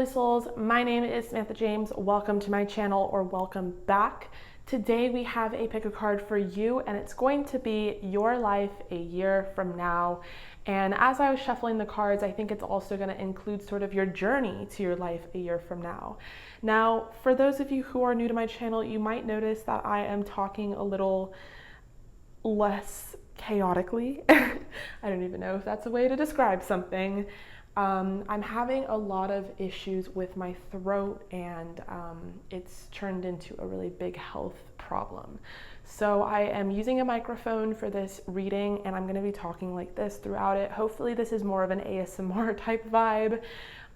souls, my name is Samantha James. Welcome to my channel, or welcome back. Today we have a pick a card for you, and it's going to be your life a year from now. And as I was shuffling the cards, I think it's also going to include sort of your journey to your life a year from now. Now, for those of you who are new to my channel, you might notice that I am talking a little less chaotically. I don't even know if that's a way to describe something. I'm having a lot of issues with my throat, and it's turned into a really big health problem. So I am using a microphone for this reading, and I'm going to be talking like this throughout it. Hopefully this is more of an ASMR type vibe,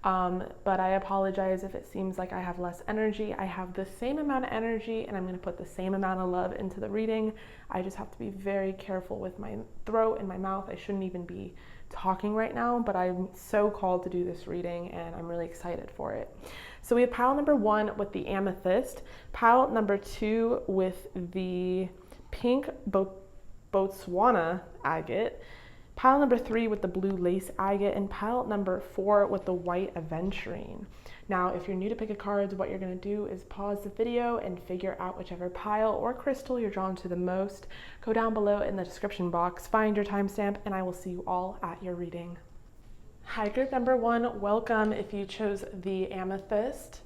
but I apologize if it seems like I have less energy. I have the same amount of energy, and I'm going to put the same amount of love into the reading. I just have to be very careful with my throat and my mouth. I shouldn't even be talking right now, but I'm so called to do this reading, and I'm really excited for it. So we have pile number 1 with the amethyst, pile number 2 with the pink botswana agate, pile number 3 with the blue lace agate, and pile number 4 with the white aventurine. Now, if you're new to pick a cards, what you're going to do is pause the video and figure out whichever pile or crystal you're drawn to the most. Go down below in the description box, find your timestamp, and I will see you all at your reading. Hi, group number 1. Welcome. If you chose the amethyst,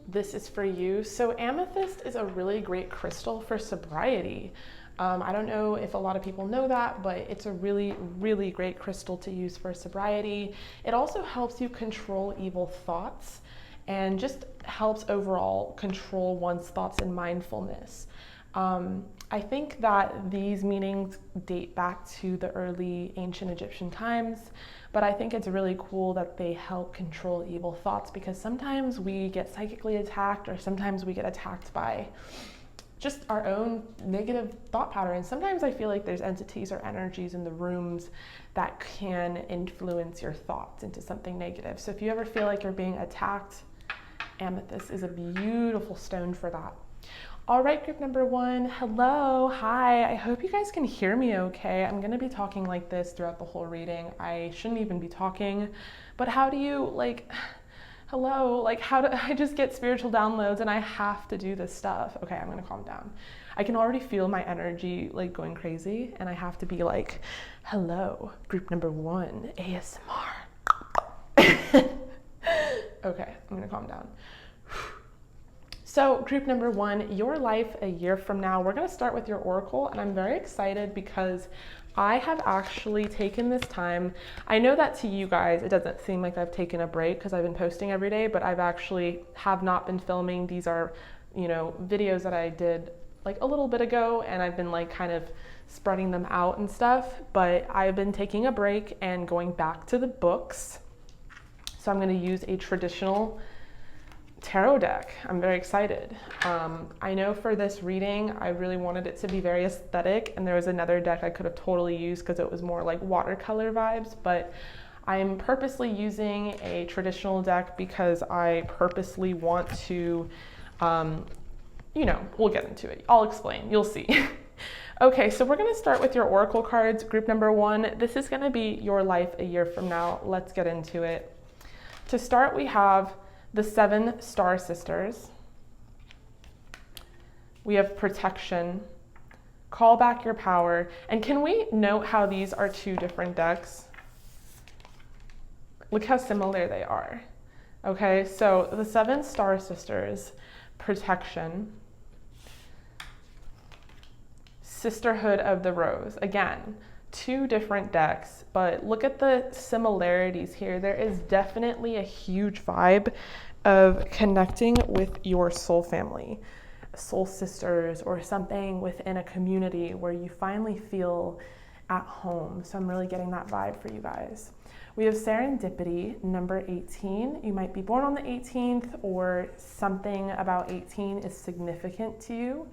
this is for you. So amethyst is a really great crystal for sobriety. I don't know if a lot of people know that, but it's a really, really great crystal to use for sobriety. It also helps you control evil thoughts and just helps overall control one's thoughts and mindfulness. I think that these meanings date back to the early ancient Egyptian times, but I think it's really cool that they help control evil thoughts, because sometimes we get psychically attacked, or sometimes we get attacked by just our own negative thought patterns. Sometimes I feel like there's entities or energies in the rooms that can influence your thoughts into something negative. So if you ever feel like you're being attacked, amethyst is a beautiful stone for that. All right, group number 1, hello, hi. I hope you guys can hear me okay. I'm gonna be talking like this throughout the whole reading. I shouldn't even be talking, but how do you, hello, how do I just get spiritual downloads and I have to do this stuff? Okay, I'm gonna calm down. I can already feel my energy going crazy, and I have to be like, hello, group number 1, ASMR. Okay, I'm gonna calm down. So group number 1, your life a year from now. We're gonna start with your oracle, and I'm very excited because I have actually taken this time. I know that to you guys, it doesn't seem like I've taken a break because I've been posting every day, but I've actually have not been filming. These are, videos that I did a little bit ago, and I've been kind of spreading them out and stuff, but I've been taking a break and going back to the books. So I'm gonna use a traditional tarot deck. I'm very excited. I know for this reading, I really wanted it to be very aesthetic, and there was another deck I could have totally used because it was more like watercolor vibes, but I'm purposely using a traditional deck because I purposely want to, we'll get into it. I'll explain, you'll see. Okay, so we're gonna start with your oracle cards, group number 1. This is gonna be your life a year from now. Let's get into it. To start, we have the 7 star sisters. We have protection, call back your power. And can we note how these are 2 different decks? Look how similar they are. Okay, so the 7 star sisters, protection, sisterhood of the rose. Again, 2 different decks, but look at the similarities here. There is definitely a huge vibe of connecting with your soul family, soul sisters, or something within a community where you finally feel at home. So I'm really getting that vibe for you guys. We have serendipity, number 18. You might be born on the 18th, or something about 18 is significant to you.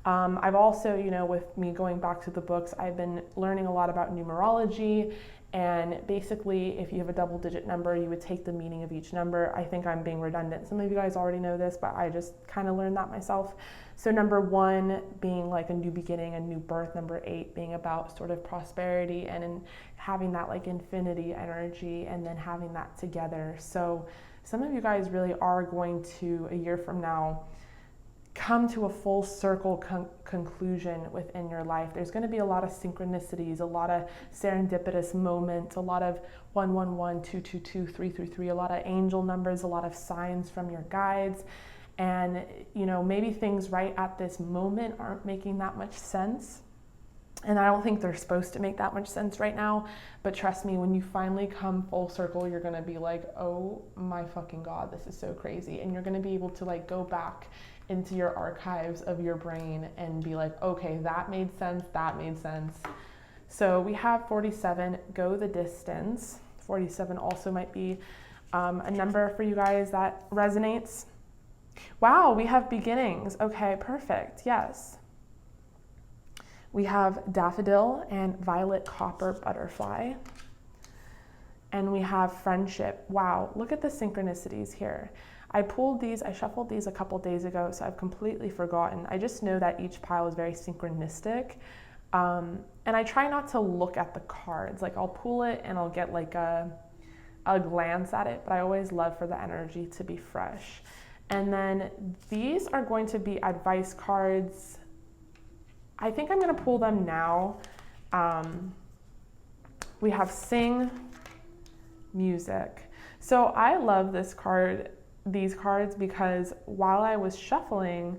I've also, with me going back to the books, I've been learning a lot about numerology, and basically if you have a double-digit number, you would take the meaning of each number. I think I'm being redundant. Some of you guys already know this, but I just kind of learned that myself. So number 1 being like a new beginning, a new birth. Number 8 being about sort of prosperity and having that infinity energy, and then having that together. So some of you guys really are going to, a year from now, come to a full circle conclusion within your life. There's going to be a lot of synchronicities, a lot of serendipitous moments, a lot of 111, 222, 333, a lot of angel numbers, a lot of signs from your guides. And, you know, maybe things right at this moment aren't making that much sense. And I don't think they're supposed to make that much sense right now. But trust me, when you finally come full circle, you're going to be like, oh my fucking God, this is so crazy. And you're going to be able to like go back into your archives of your brain and be like, okay, that made sense, that made sense. So we have 47, go the distance. 47 also might be a number for you guys that resonates. Wow, we have beginnings. Okay, perfect, yes. We have daffodil and violet copper butterfly. And we have friendship. Wow, look at the synchronicities here. I shuffled these a couple days ago, so I've completely forgotten. I just know that each pile is very synchronistic. And I try not to look at the cards. Like I'll pull it and I'll get like a glance at it, but I always love for the energy to be fresh. And then these are going to be advice cards. I think I'm gonna pull them now. We have sing, music. So I love these cards, because while I was shuffling,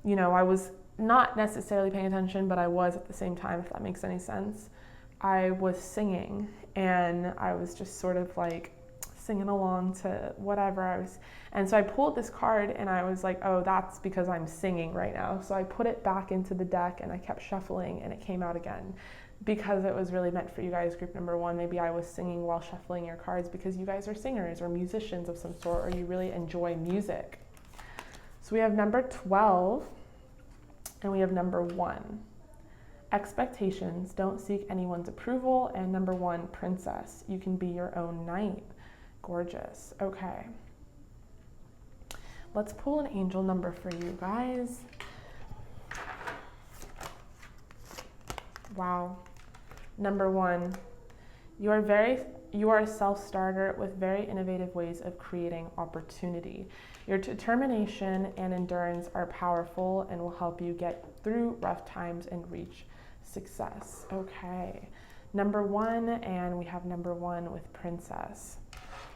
you know, I was not necessarily paying attention, but I was at the same time, if that makes any sense. I was singing and I was just sort of like singing along to whatever and so I pulled this card and I was like, oh, that's because I'm singing right now. So I put it back into the deck and I kept shuffling and it came out again, because it was really meant for you guys, group number one. Maybe I was singing while shuffling your cards because you guys are singers or musicians of some sort, or you really enjoy music. So we have number 12 and we have number 1. Expectations, don't seek anyone's approval. And number 1, princess, you can be your own knight. Gorgeous. Okay. Let's pull an angel number for you guys. Wow. Number 1, you are a self-starter with very innovative ways of creating opportunity. Your determination and endurance are powerful and will help you get through rough times and reach success. Okay. Number 1, and we have number 1 with princess.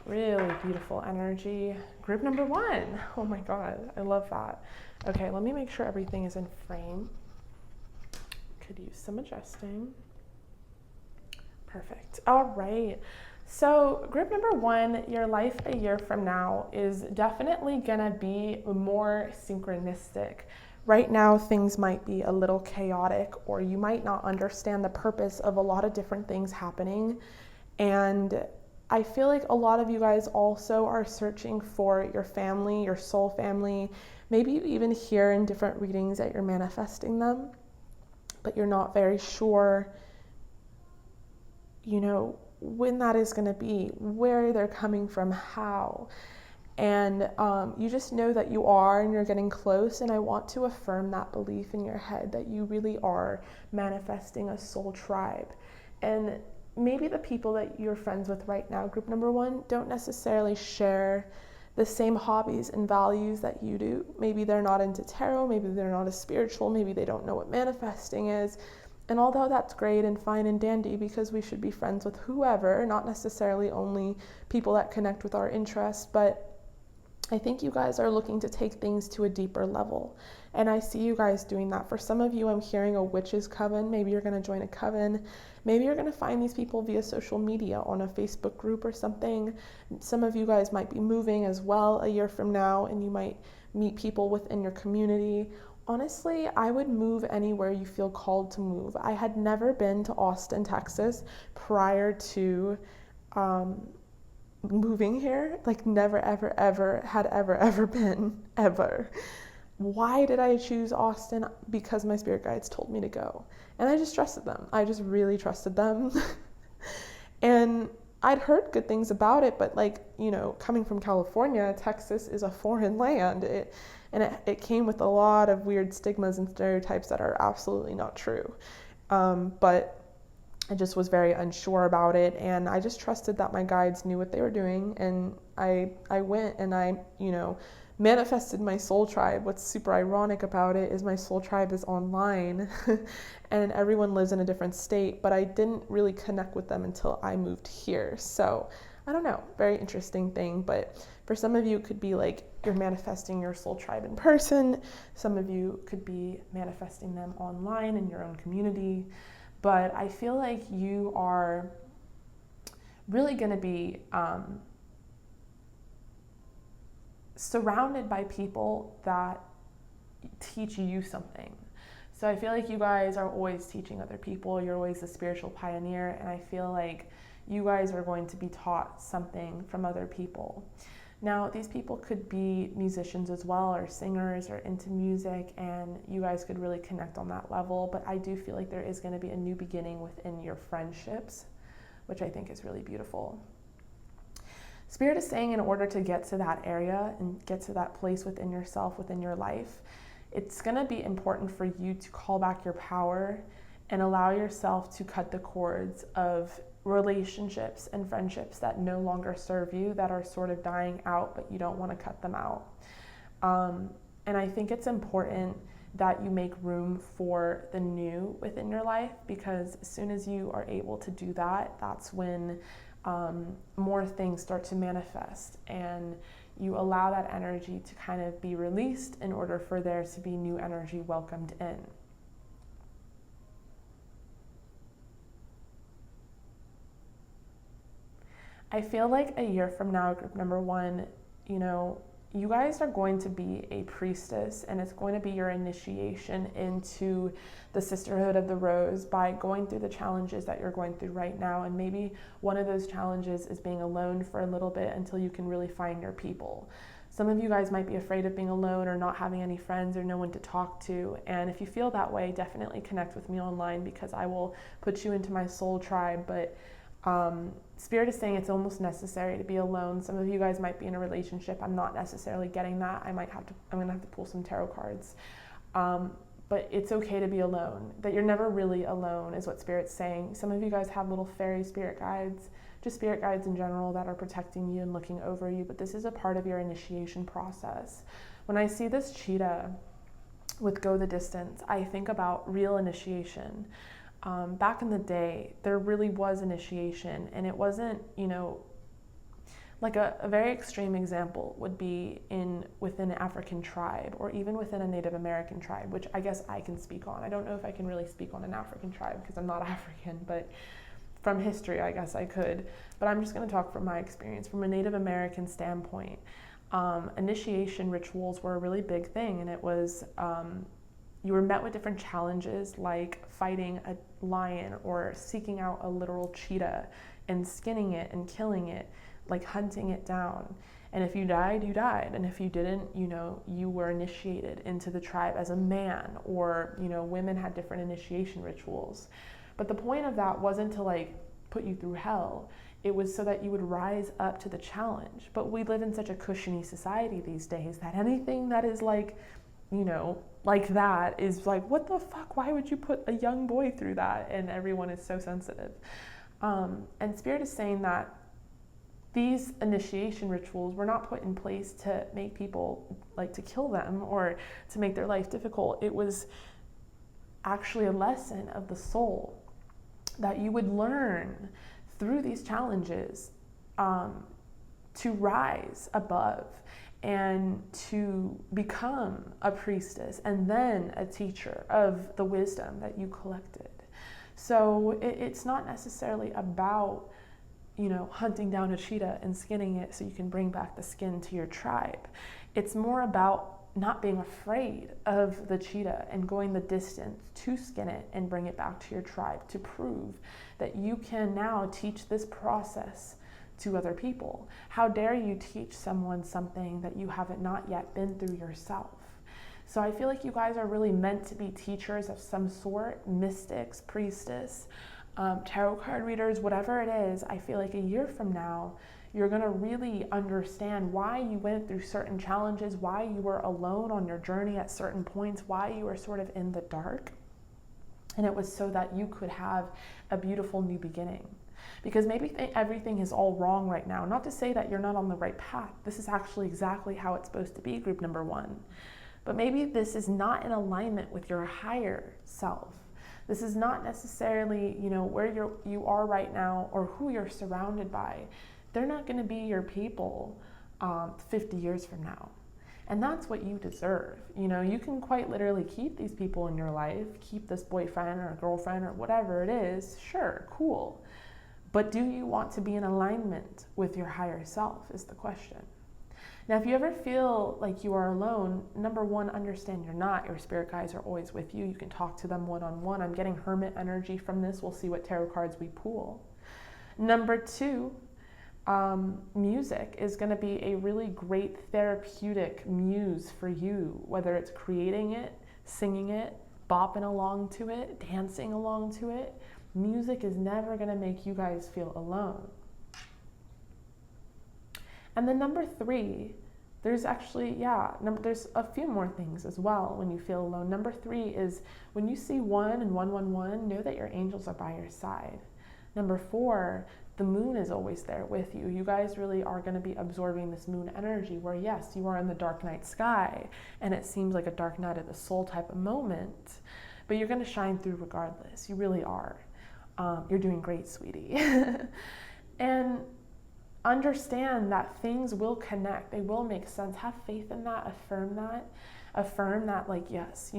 Really beautiful energy. Group number 1. Oh my God, I love that. Okay, let me make sure everything is in frame. Could use some adjusting. Perfect. All right. So group number 1, your life a year from now is definitely gonna be more synchronistic. Right now, things might be a little chaotic, or you might not understand the purpose of a lot of different things happening. And I feel like a lot of you guys also are searching for your family, your soul family. Maybe you even hear in different readings that you're manifesting them, but you're not very sure, you know, when that is going to be, where they're coming from, how. And you just know that you are, and you're getting close. And I want to affirm that belief in your head that you really are manifesting a soul tribe. And maybe the people that you're friends with right now, group number 1, don't necessarily share the same hobbies and values that you do. Maybe they're not into tarot, maybe they're not as spiritual, maybe they don't know what manifesting is. And although that's great and fine and dandy, because we should be friends with whoever, not necessarily only people that connect with our interests, but I think you guys are looking to take things to a deeper level. And I see you guys doing that. For some of you, I'm hearing a witch's coven. Maybe you're going to join a coven. Maybe you're going to find these people via social media on a Facebook group or something. Some of you guys might be moving as well a year from now, and you might meet people within your community. Honestly, I would move anywhere you feel called to move. I had never been to Austin, Texas prior to moving here. Like never, ever, ever had ever been, ever. Why did I choose Austin? Because my spirit guides told me to go. And I just trusted them. I just really trusted them. And I'd heard good things about it, but like, you know, coming from California, Texas is a foreign land. It came with a lot of weird stigmas and stereotypes that are absolutely not true. But I just was very unsure about it, and I just trusted that my guides knew what they were doing, and I went and I, manifested my soul tribe. What's super ironic about it is my soul tribe is online and everyone lives in a different state, but I didn't really connect with them until I moved here. So I don't know, very interesting thing. But for some of you, it could be like you're manifesting your soul tribe in person. Some of you could be manifesting them online in your own community. But I feel like you are really going to be surrounded by people that teach you something. So I feel like you guys are always teaching other people. You're always the spiritual pioneer, and I feel like you guys are going to be taught something from other people. Now, these people could be musicians as well, or singers, or into music, and you guys could really connect on that level. But I do feel like there is going to be a new beginning within your friendships, which I think is really beautiful. Spirit is saying in order to get to that area and get to that place within yourself, within your life, it's going to be important for you to call back your power and allow yourself to cut the cords of relationships and friendships that no longer serve you, that are sort of dying out, but you don't want to cut them out. And I think it's important that you make room for the new within your life, because as soon as you are able to do that, that's when more things start to manifest, and you allow that energy to kind of be released in order for there to be new energy welcomed in. I feel like a year from now, group number one, you guys are going to be a priestess, and it's going to be your initiation into the sisterhood of the rose by going through the challenges that you're going through right now. And maybe one of those challenges is being alone for a little bit until you can really find your people. Some of you guys might be afraid of being alone or not having any friends or no one to talk to. And if you feel that way, definitely connect with me online, because I will put you into my soul tribe. But Spirit is saying it's almost necessary to be alone. Some of you guys might be in a relationship. I'm not necessarily getting that. I'm gonna have to pull some tarot cards. But it's okay to be alone. That you're never really alone is what Spirit's saying. Some of you guys have little fairy spirit guides, just spirit guides in general, that are protecting you and looking over you. But this is a part of your initiation process. When I see this cheetah with Go the Distance, I think about real initiation. Back in the day, there really was initiation, and it wasn't, like a very extreme example would be within an African tribe, or even within a Native American tribe, which I guess I can speak on. I don't know if I can really speak on an African tribe because I'm not African, but from history, I guess I could. But I'm just going to talk from my experience. From a Native American standpoint, initiation rituals were a really big thing, and it was you were met with different challenges, like fighting a lion or seeking out a literal cheetah and skinning it and killing it, like hunting it down. And if you died, you died. And if you didn't, you were initiated into the tribe as a man, or, women had different initiation rituals. But the point of that wasn't to put you through hell. It was so that you would rise up to the challenge. But we live in such a cushiony society these days that anything that is like that is like, what the fuck? Why would you put a young boy through that? And everyone is so sensitive. And Spirit is saying that these initiation rituals were not put in place to make people to kill them or to make their life difficult. It was actually a lesson of the soul that you would learn through these challenges to rise above and to become a priestess and then a teacher of the wisdom that you collected. So it's not necessarily about, hunting down a cheetah and skinning it so you can bring back the skin to your tribe. It's more about not being afraid of the cheetah and going the distance to skin it and bring it back to your tribe, to prove that you can now teach this process to other people. How dare you teach someone something that you haven't not yet been through yourself? So I feel like you guys are really meant to be teachers of some sort, mystics, priestess, tarot card readers, whatever it is. I feel like a year from now, you're going to really understand why you went through certain challenges, why you were alone on your journey at certain points, why you were sort of in the dark. And it was so that you could have a beautiful new beginning. Because maybe everything is all wrong right now. Not to say that you're not on the right path. This is actually exactly how it's supposed to be, group number one. But maybe this is not in alignment with your higher self. This is not necessarily, where you are right now or who you're surrounded by. They're not going to be your people 50 years from now. And that's what you deserve. You can quite literally keep these people in your life, keep this boyfriend or girlfriend or whatever it is. Sure, cool. But do you want to be in alignment with your higher self is the question. Now, if you ever feel like you are alone, number one, understand you're not. Your spirit guides are always with you. You can talk to them one-on-one. I'm getting hermit energy from this. We'll see what tarot cards we pull. Number two, music is going to be a really great therapeutic muse for you, whether it's creating it, singing it, bopping along to it, dancing along to it. Music is never going to make you guys feel alone. And then number three, there's actually, there's a few more things as well when you feel alone. Number three is when you see 1 and 111, know that your angels are by your side. Number four, the moon is always there with you. You guys really are going to be absorbing this moon energy where, yes, you are in the dark night sky and it seems like a dark night of the soul type of moment, but you're going to shine through regardless. You really are. You're doing great, sweetie. And understand that things will connect. They will make sense. Have faith in that. Affirm that, like, yes,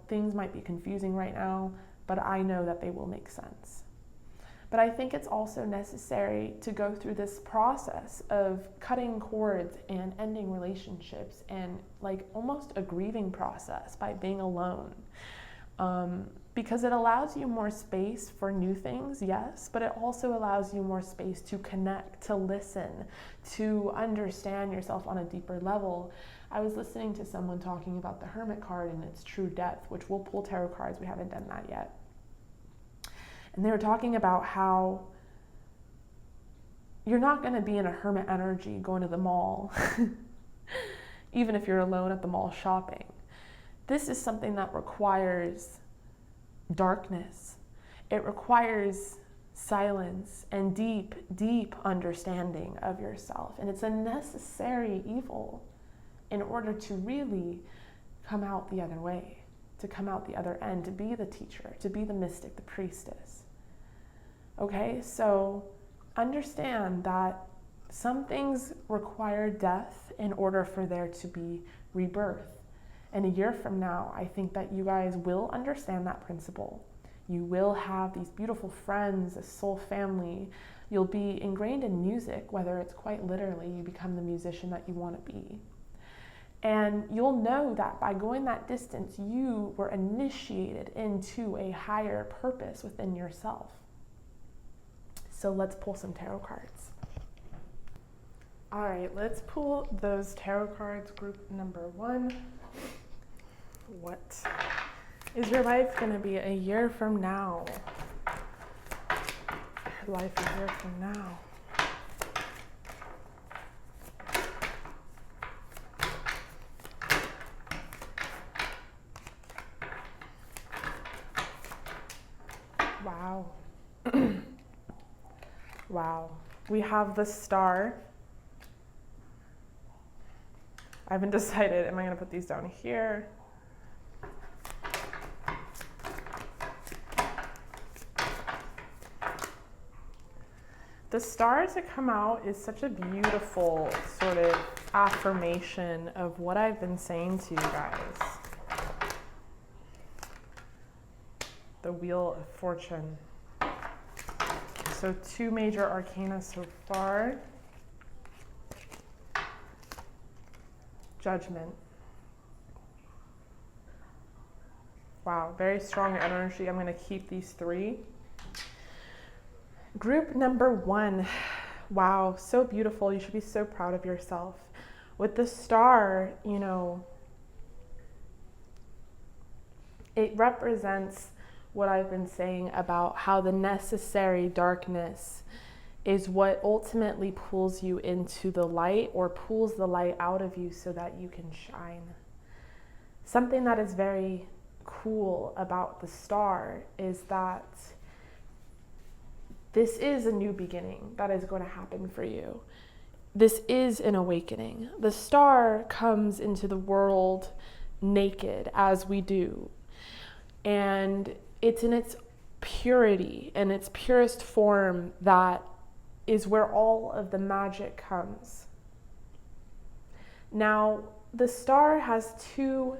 things might be confusing right now, but I know that they will make sense. But I think it's also necessary to go through this process of cutting cords and ending relationships and like almost a grieving process by being alone. Because it allows you more space for new things, yes, but it also allows you more space to connect, to listen, to understand yourself on a deeper level. I was listening to someone talking about the Hermit card and its true depth, which we'll pull tarot cards. We haven't done that yet. And they were talking about how you're not going to be in a hermit energy going to the mall, even if you're alone at the mall shopping. This is something that requires darkness. It requires silence and deep, deep understanding of yourself. And it's a necessary evil in order to really come out the other way, to come out the other end, to be the teacher, to be the mystic, the priestess. Okay, so understand that some things require death in order for there to be rebirth. And a year from now, I think that you guys will understand that principle. You will have these beautiful friends, a soul family. You'll be ingrained in music, whether it's quite literally you become the musician that you want to be. And you'll know that by going that distance, you were initiated into a higher purpose within yourself. So let's pull some tarot cards. All right, let's pull those tarot cards, group number one. What is your life going to be a year from now? Your life a year from now. Wow. Wow. We have the Star. I haven't decided, am I going to put these down here? The Star to come out is such a beautiful sort of affirmation of what I've been saying to you guys. The Wheel of Fortune. So 2 major arcana so far. Judgment. Wow, very strong energy. I'm going to keep these 3. Group number 1. Wow, so beautiful. You should be so proud of yourself. With the Star, it represents what I've been saying about how the necessary darkness is what ultimately pulls you into the light or pulls the light out of you so that you can shine. Something that is very cool about the star is that this is a new beginning that is going to happen for you. This is an awakening. The star comes into the world naked, as we do, and it's in its purity and its purest form that is where all of the magic comes. Now, the star has two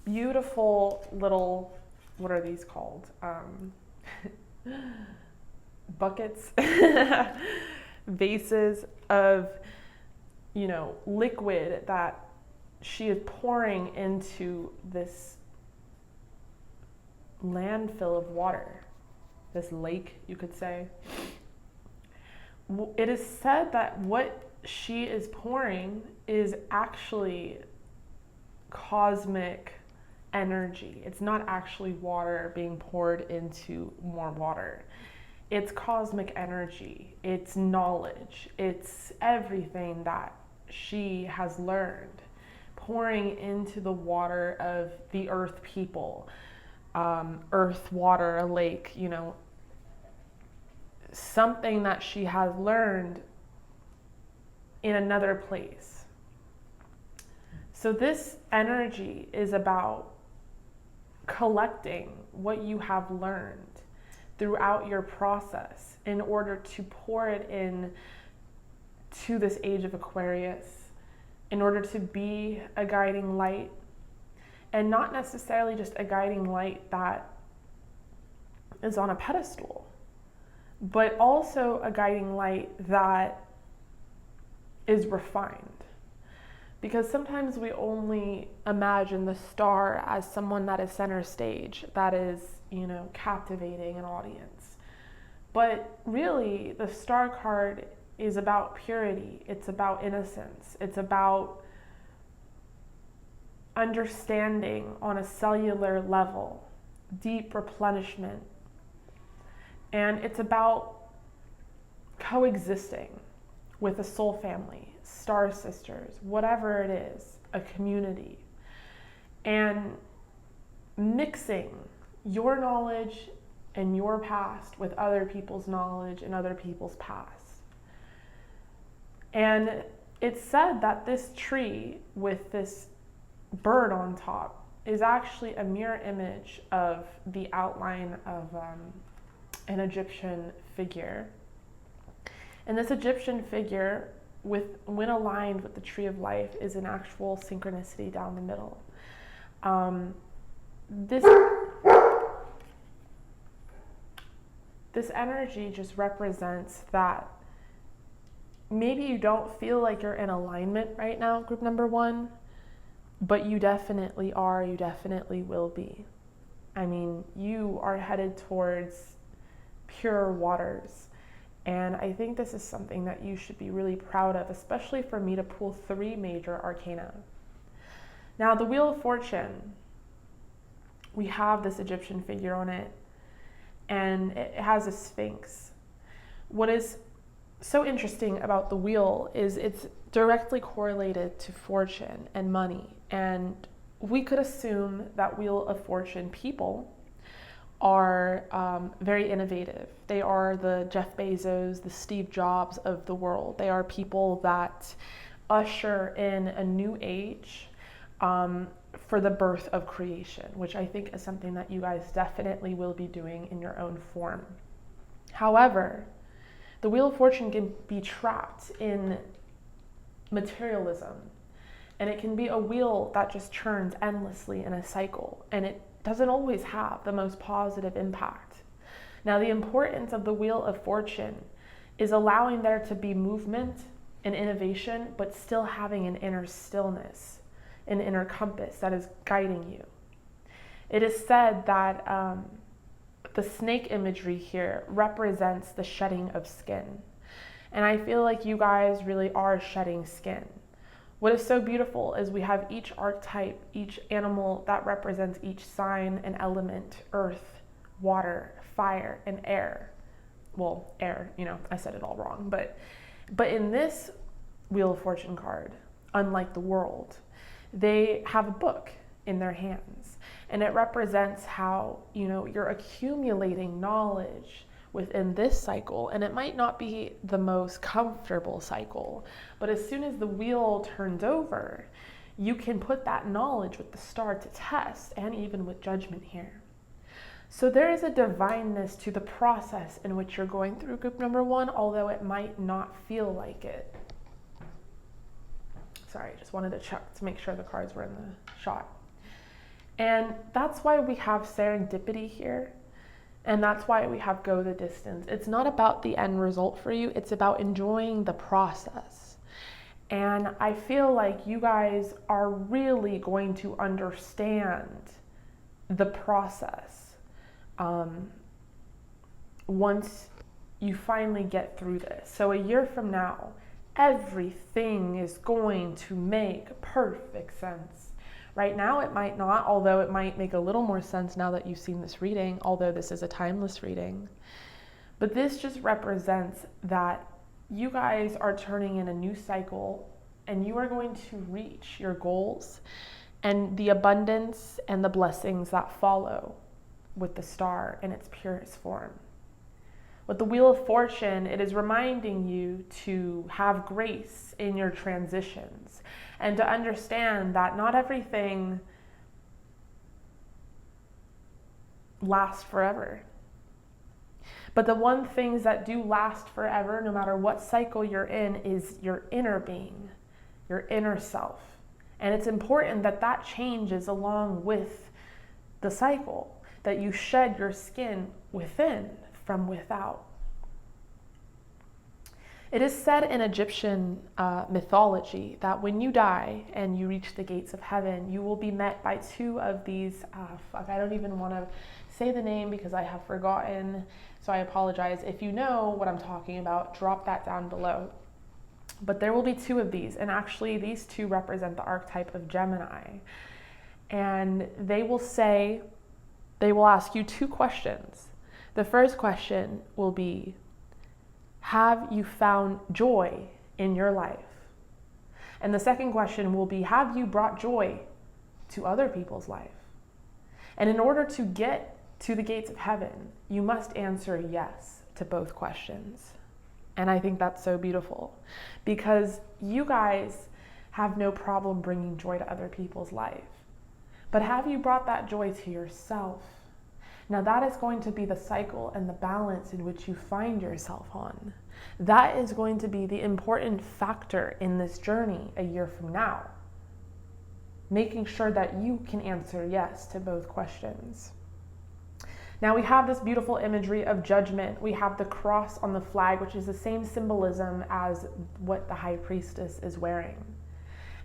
beautiful little, what are these called? Buckets, vases of, liquid that she is pouring into this landfill of water, this lake, you could say. It is said that what she is pouring is actually cosmic energy. It's not actually water being poured into more water. It's cosmic energy. It's knowledge. It's everything that she has learned, pouring into the water of the earth people. Earth, water, a lake, something that she has learned in another place. So this energy is about collecting what you have learned throughout your process in order to pour it in to this age of Aquarius, in order to be a guiding light, and not necessarily just a guiding light that is on a pedestal, but also a guiding light that is refined. Because sometimes we only imagine the star as someone that is center stage, that is, captivating an audience. But really, the star card is about purity. It's about innocence. It's about understanding on a cellular level, deep replenishment. And it's about coexisting with a soul family, star sisters, whatever it is, a community, and mixing your knowledge and your past with other people's knowledge and other people's past. And it's said that this tree with this bird on top is actually a mirror image of the outline of an Egyptian figure. And this Egyptian figure, when aligned with the tree of life, is an actual synchronicity down the middle. This energy just represents that maybe you don't feel like you're in alignment right now, group number one, but you definitely are, you definitely will be. I mean, you are headed towards pure waters. And I think this is something that you should be really proud of, especially for me to pull 3 major arcana. Now, the Wheel of Fortune, we have this Egyptian figure on it, and it has a sphinx. What is so interesting about the wheel is it's directly correlated to fortune and money. And we could assume that Wheel of Fortune people are very innovative. They are the Jeff Bezos, the Steve Jobs of the world. They are people that usher in a new age for the birth of creation, which I think is something that you guys definitely will be doing in your own form. However, the Wheel of Fortune can be trapped in materialism, and it can be a wheel that just churns endlessly in a cycle, and it doesn't always have the most positive impact. Now, the importance of the Wheel of Fortune is allowing there to be movement and innovation, but still having an inner stillness, an inner compass that is guiding you. It is said that the snake imagery here represents the shedding of skin. And I feel like you guys really are shedding skin. What is so beautiful is we have each archetype, each animal that represents each sign and element: earth, water, fire, and air. Well, air, I said it all wrong. But in this Wheel of Fortune card, unlike the world, they have a book, in their hands. And it represents how, you're accumulating knowledge within this cycle. And it might not be the most comfortable cycle, but as soon as the wheel turns over, you can put that knowledge with the star to test, and even with judgment here. So there is a divineness to the process in which you're going through group number 1, although it might not feel like it. Sorry, just wanted to check to make sure the cards were in the shot. And that's why we have serendipity here. And that's why we have go the distance. It's not about the end result for you. It's about enjoying the process. And I feel like you guys are really going to understand the process once you finally get through this. So a year from now, everything is going to make perfect sense. Right now it might not, although it might make a little more sense now that you've seen this reading, although this is a timeless reading. But this just represents that you guys are turning in a new cycle, and you are going to reach your goals and the abundance and the blessings that follow with the star in its purest form. With the Wheel of Fortune, it is reminding you to have grace in your transitions and to understand that not everything lasts forever. But the one things that do last forever, no matter what cycle you're in, is your inner being, your inner self. And it's important that that changes along with the cycle, that you shed your skin within from without. It is said in Egyptian mythology that when you die and you reach the gates of heaven, you will be met by two of these, I don't even want to say the name because I have forgotten, so I apologize. If you know what I'm talking about, drop that down below. But there will be two of these, and actually these two represent the archetype of Gemini. And they will ask you two questions. The first question will be, have you found joy in your life? And the second question will be, have you brought joy to other people's life? And in order to get to the gates of heaven, you must answer yes to both questions. And I think that's so beautiful, because you guys have no problem bringing joy to other people's life. But have you brought that joy to yourself? Now that is going to be the cycle and the balance in which you find yourself on. That is going to be the important factor in this journey a year from now. Making sure that you can answer yes to both questions. Now we have this beautiful imagery of judgment. We have the cross on the flag, which is the same symbolism as what the high priestess is wearing.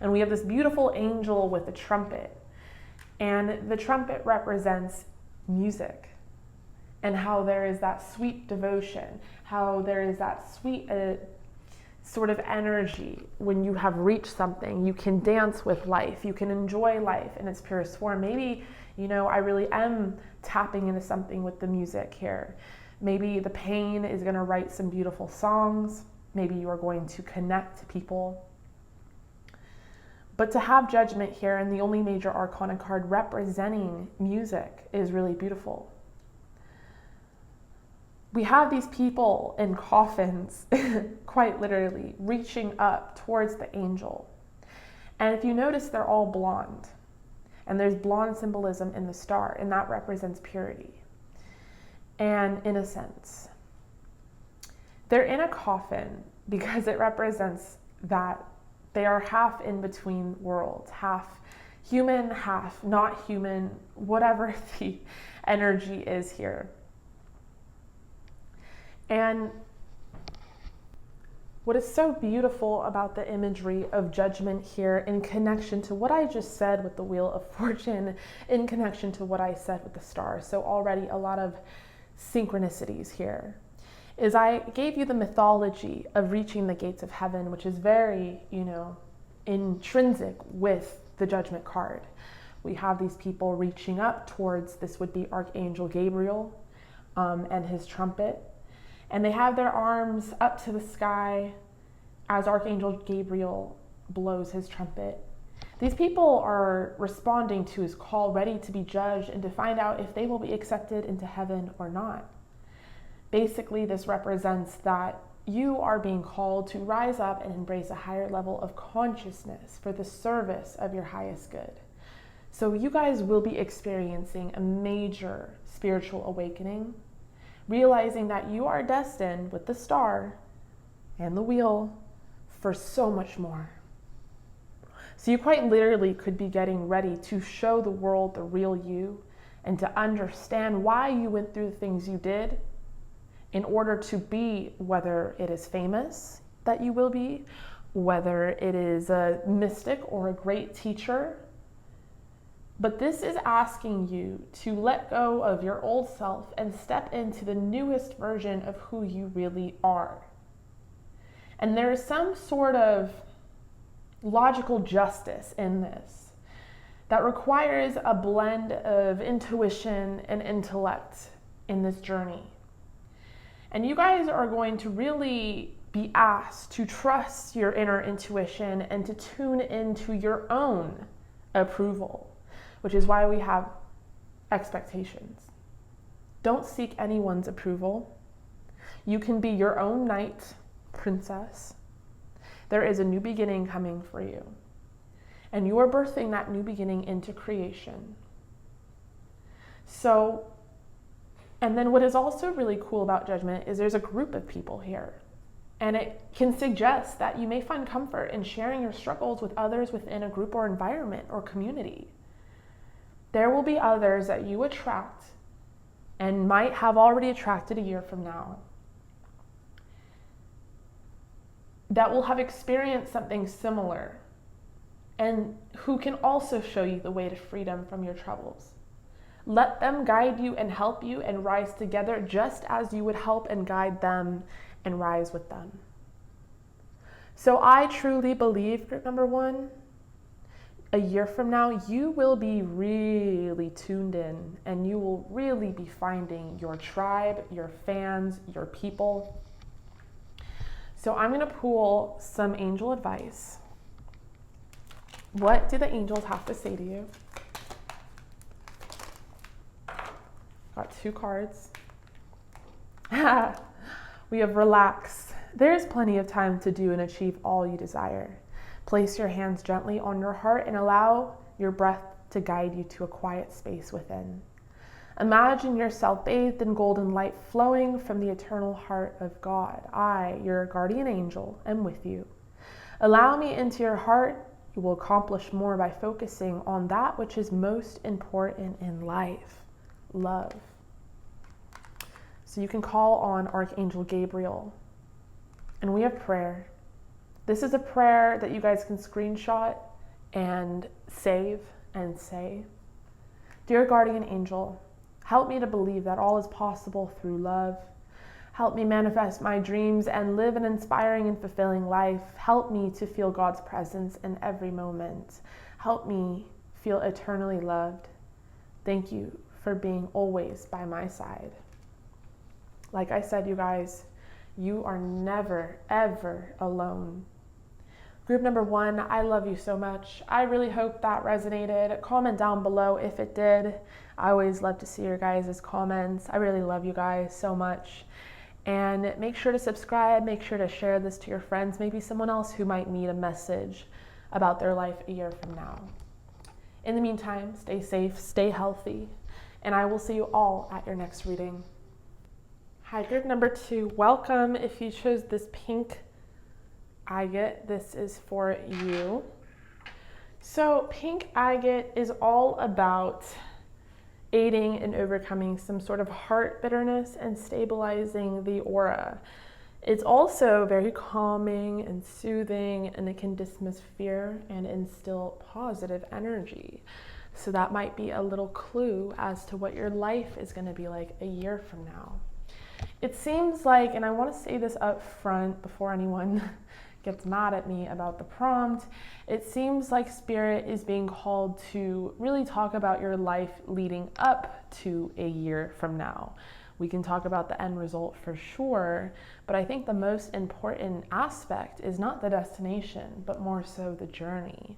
And we have this beautiful angel with a trumpet. And the trumpet represents music, and how there is that sweet devotion, how there is that sweet sort of energy when you have reached something. You can dance with life, you can enjoy life in its purest form. Maybe, I really am tapping into something with the music here. Maybe the pain is going to write some beautiful songs. Maybe you are going to connect to people. But to have judgment here, and the only major arcana card representing music, is really beautiful. We have these people in coffins, quite literally, reaching up towards the angel. And if you notice, they're all blonde. And there's blonde symbolism in the star, and that represents purity and innocence. They're in a coffin because it represents that they are half in between worlds, half human, half not human, whatever the energy is here. And what is so beautiful about the imagery of judgment here, in connection to what I just said with the Wheel of Fortune, in connection to what I said with the stars, so already a lot of synchronicities here, is I gave you the mythology of reaching the gates of heaven, which is very, intrinsic with the judgment card. We have these people reaching up towards, this would be Archangel Gabriel and his trumpet. And they have their arms up to the sky as Archangel Gabriel blows his trumpet. These people are responding to his call, ready to be judged and to find out if they will be accepted into heaven or not. Basically, this represents that you are being called to rise up and embrace a higher level of consciousness for the service of your highest good. So you guys will be experiencing a major spiritual awakening, realizing that you are destined with the star and the wheel for so much more. So you quite literally could be getting ready to show the world the real you and to understand why you went through the things you did in order to be, whether it is famous that you will be, whether it is a mystic or a great teacher. But this is asking you to let go of your old self and step into the newest version of who you really are. And there is some sort of logical justice in this that requires a blend of intuition and intellect in this journey. And you guys are going to really be asked to trust your inner intuition and to tune into your own approval, which is why we have expectations. Don't seek anyone's approval. You can be your own knight, princess. There is a new beginning coming for you. And you are birthing that new beginning into creation. So, and then what is also really cool about judgment is there's a group of people here. And it can suggest that you may find comfort in sharing your struggles with others within a group or environment or community. There will be others that you attract and might have already attracted a year from now that will have experienced something similar and who can also show you the way to freedom from your troubles. Let them guide you and help you and rise together just as you would help and guide them and rise with them. So I truly believe, group number one, a year from now, you will be really tuned in and you will really be finding your tribe, your fans, your people. So I'm going to pull some angel advice. What do the angels have to say to you? Got 2 cards. We have relax. There's plenty of time to do and achieve all you desire. Place your hands gently on your heart and allow your breath to guide you to a quiet space within. Imagine yourself bathed in golden light flowing from the eternal heart of God. I, your guardian angel, am with you. Allow me into your heart. You will accomplish more by focusing on that which is most important in life, love. So you can call on Archangel Gabriel. And we have prayer. This is a prayer that you guys can screenshot and save and say. Dear guardian angel, help me to believe that all is possible through love. Help me manifest my dreams and live an inspiring and fulfilling life. Help me to feel God's presence in every moment. Help me feel eternally loved. Thank you for being always by my side. Like I said, you guys, you are never, ever alone. Group number 1, I love you so much. I really hope that resonated. Comment down below if it did. I always love to see your guys' comments. I really love you guys so much. And make sure to subscribe. Make sure to share this to your friends. Maybe someone else who might need a message about their life a year from now. In the meantime, stay safe, stay healthy, and I will see you all at your next reading. Hi, group number 2. Welcome. If you chose this pink agate, this is for you. So pink agate is all about aiding in overcoming some sort of heart bitterness and stabilizing the aura. It's also very calming and soothing, and it can dismiss fear and instill positive energy. So that might be a little clue as to what your life is going to be like a year from now. It seems like, and I want to say this up front before anyone gets mad at me about the prompt, it seems like Spirit is being called to really talk about your life leading up to a year from now. We can talk about the end result for sure, but I think the most important aspect is not the destination, but more so the journey.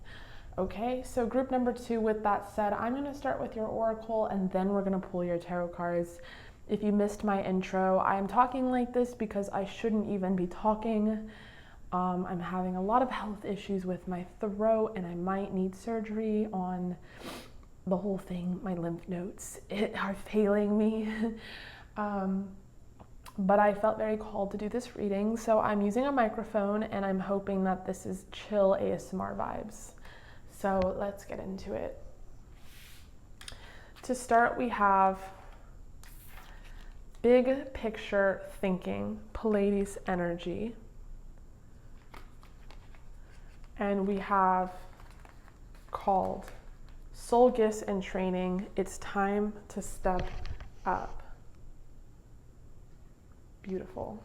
Okay, so group number 2, with that said, I'm going to start with your oracle and then we're going to pull your tarot cards. If you missed my intro, I am talking like this because I shouldn't even be talking. I'm having a lot of health issues with my throat and I might need surgery on the whole thing. My lymph nodes are failing me. But I felt very called to do this reading, so I'm using a microphone and I'm hoping that this is chill ASMR vibes. So let's get into it. To start, we have big picture thinking, Pleiades energy. And we have called soul gifts and training. It's time to step up. Beautiful.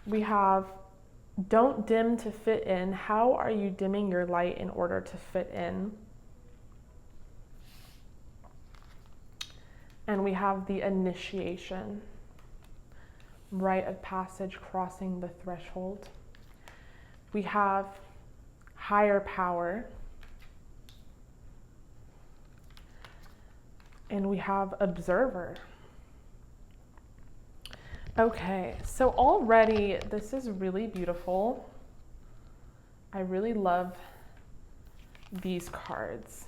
We have don't dim to fit in. How are you dimming your light in order to fit in? And we have the initiation, rite of passage, crossing the threshold. We have higher power. And we have observer. Okay, so already this is really beautiful. I really love these cards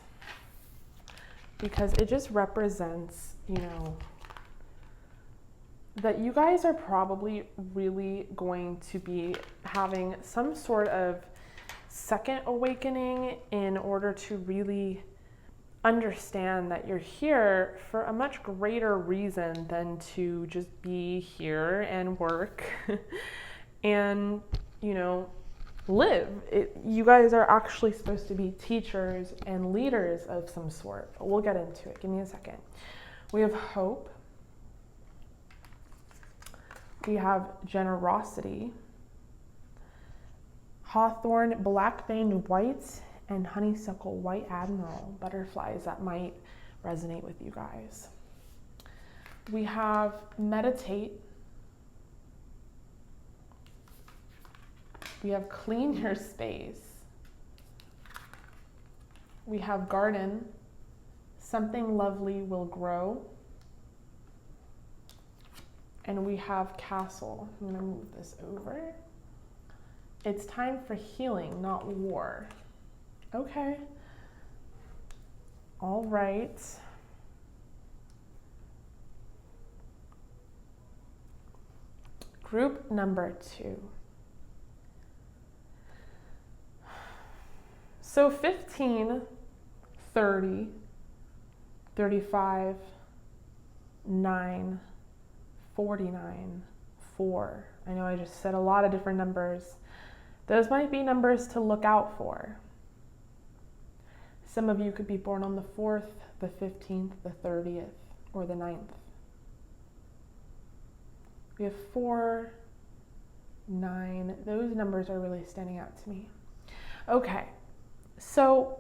because it just represents, that you guys are probably really going to be having some sort of second awakening in order to really understand that you're here for a much greater reason than to just be here and work and, live. You guys are actually supposed to be teachers and leaders of some sort. But we'll get into it. Give me a second. We have hope. We have generosity. Hawthorn, black-veined white, and honeysuckle white admiral, butterflies that might resonate with you guys. We have meditate. We have clean your space. We have garden. Something lovely will grow. And we have castle. I'm gonna move this over. It's time for healing, not war. Okay. All right. Group number 2. So 15, 30, 35, 9, 49, 4. I know I just said a lot of different numbers. Those might be numbers to look out for. Some of you could be born on the 4th, the 15th, the 30th, or the 9th. We have 4, 9. Those numbers are really standing out to me. Okay, so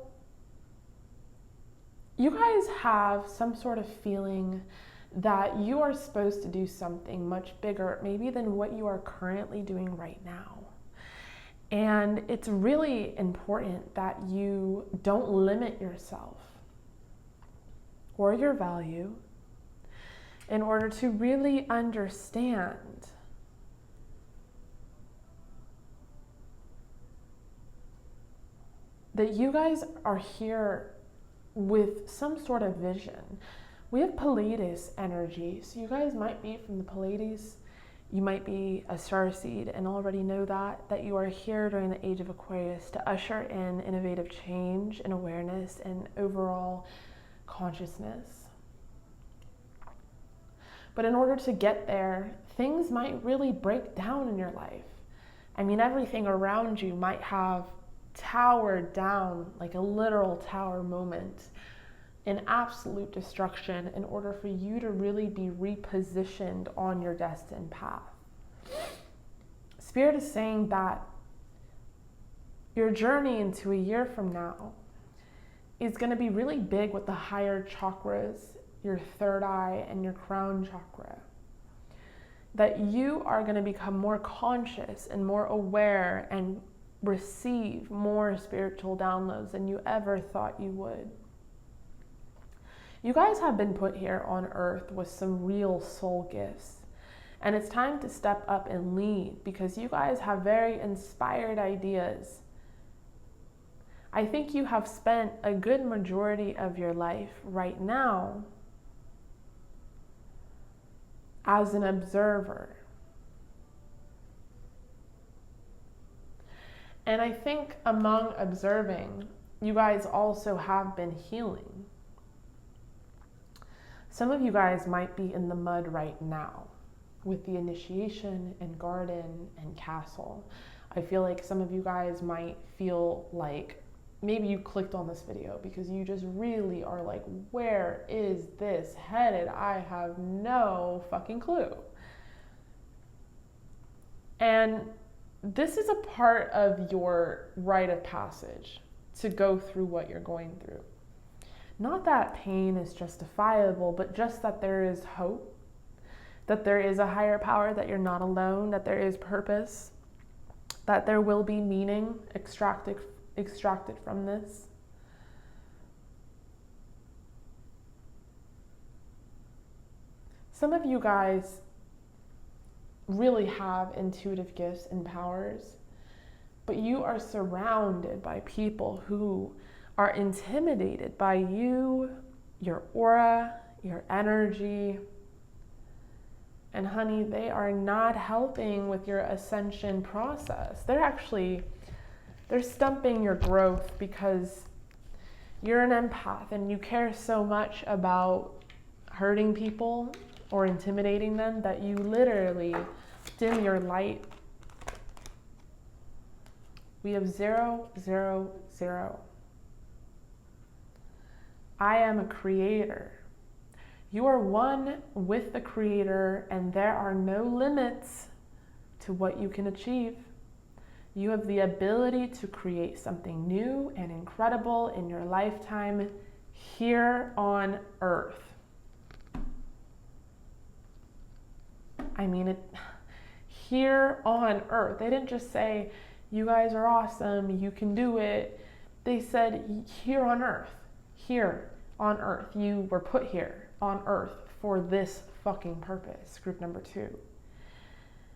you guys have some sort of feeling that you are supposed to do something much bigger, maybe than what you are currently doing right now. And it's really important that you don't limit yourself or your value in order to really understand that you guys are here with some sort of vision. We have Pleiades energy, so you guys might be from the Pleiades. You might be a starseed and already know that you are here during the age of Aquarius to usher in innovative change and awareness and overall consciousness. But in order to get there, things might really break down in your life. I mean, everything around you might have towered down, like a literal tower moment, in absolute destruction in order for you to really be repositioned on your destined path. Spirit is saying that your journey into a year from now is going to be really big with the higher chakras, your third eye and your crown chakra. that you are going to become more conscious and more aware and receive more spiritual downloads than you ever thought you would. You guys have been put here on earth with some real soul gifts. And it's time to step up and lead, because you guys have very inspired ideas. I think you have spent a good majority of your life right now as an observer. And I think among observing, you guys also have been healing. Some of you guys might be in the mud right now with the initiation and garden and castle. I feel like some of you guys might feel like maybe you clicked on this video because you just really are like, where is this headed? I have no fucking clue. And this is a part of your rite of passage to go through what you're going through. Not that pain is justifiable, but just that there is hope, that there is a higher power, that you're not alone, that there is purpose, that there will be meaning extracted from this. Some of you guys really have intuitive gifts and powers, but you are surrounded by people who are intimidated by you, your aura, your energy. And honey, they are not helping with your ascension process. They're stumping your growth because you're an empath and you care so much about hurting people or intimidating them that you literally dim your light. We have 0, 0, 0. I am a creator. You are one with the Creator, and there are no limits to what you can achieve. You have the ability to create something new and incredible in your lifetime here on Earth. I mean it, here on Earth. They didn't just say, you guys are awesome, you can do it. They said, here on Earth. Here on Earth. You were put here on Earth for this fucking purpose. Group number 2.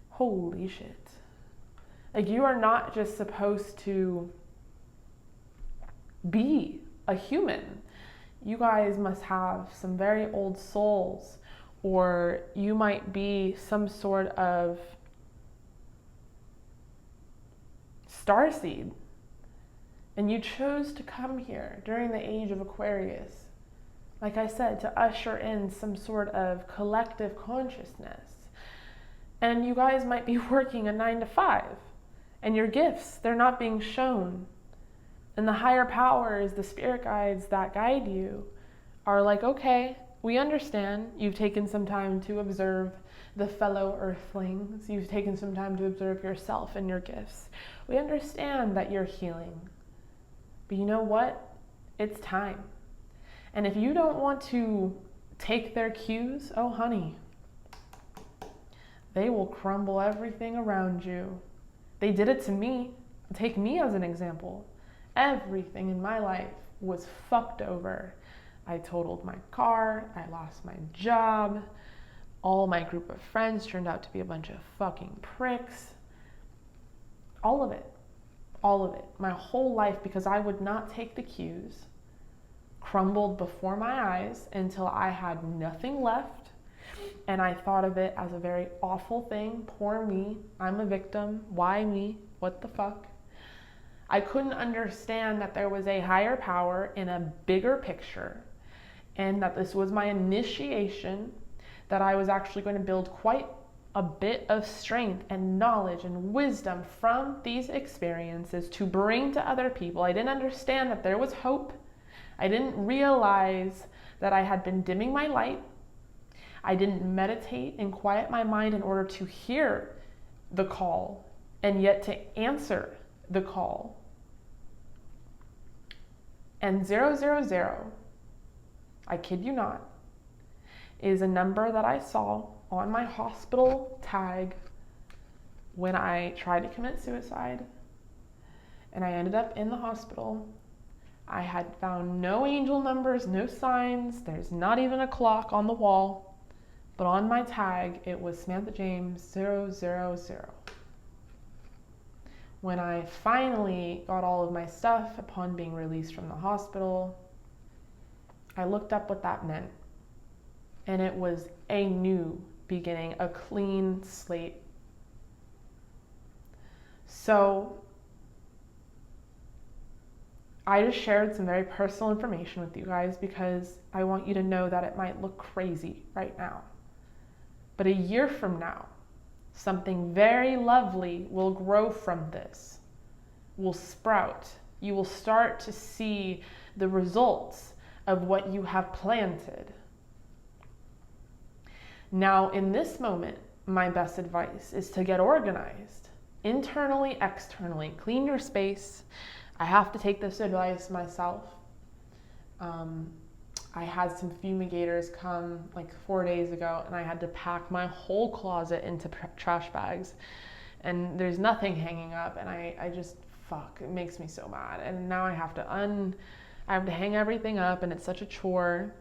Holy shit. Like, you are not just supposed to be a human. You guys must have some very old souls, or you might be some sort of starseed. And you chose to come here during the age of Aquarius, like I said, to usher in some sort of collective consciousness. And you guys might be working a 9 to 5, and your gifts, they're not being shown. And the higher powers, the spirit guides that guide you, are like, okay, we understand you've taken some time to observe the fellow earthlings. You've taken some time to observe yourself and your gifts. We understand that you're healing. But you know what? It's time. And if you don't want to take their cues, oh honey, they will crumble everything around you. They did it to me. Take me as an example. Everything in my life was fucked over. I totaled my car, I lost my job, all my group of friends turned out to be a bunch of fucking pricks. All of it. My whole life, because I would not take the cues, crumbled before my eyes until I had nothing left. And I thought of it as a very awful thing. Poor me. I'm a victim. Why me? What the fuck? I couldn't understand that there was a higher power in a bigger picture, and that this was my initiation, that I was actually going to build quite a bit of strength and knowledge and wisdom from these experiences to bring to other people. I didn't understand that there was hope. I didn't realize that I had been dimming my light. I didn't meditate and quiet my mind in order to hear the call and yet to answer the call. And 000, I kid you not, is a number that I saw on my hospital tag when I tried to commit suicide, and I ended up in the hospital. I had found no angel numbers, no signs. There's not even a clock on the wall. But on my tag, it was Samantha James 000. When I finally got all of my stuff upon being released from the hospital, I looked up what that meant. And it was a new beginning, a clean slate. So I just shared some very personal information with you guys because I want you to know that it might look crazy right now. But a year from now, something very lovely will grow from this, will sprout. You will start to see the results of what you have planted. Now, in this moment, my best advice is to get organized, internally, externally. Clean your space. I have to take this advice myself. I had some fumigators come like 4 days ago, and I had to pack my whole closet into trash bags, and there's nothing hanging up, and I just, it makes me so mad. And now I have to hang everything up, and it's such a chore,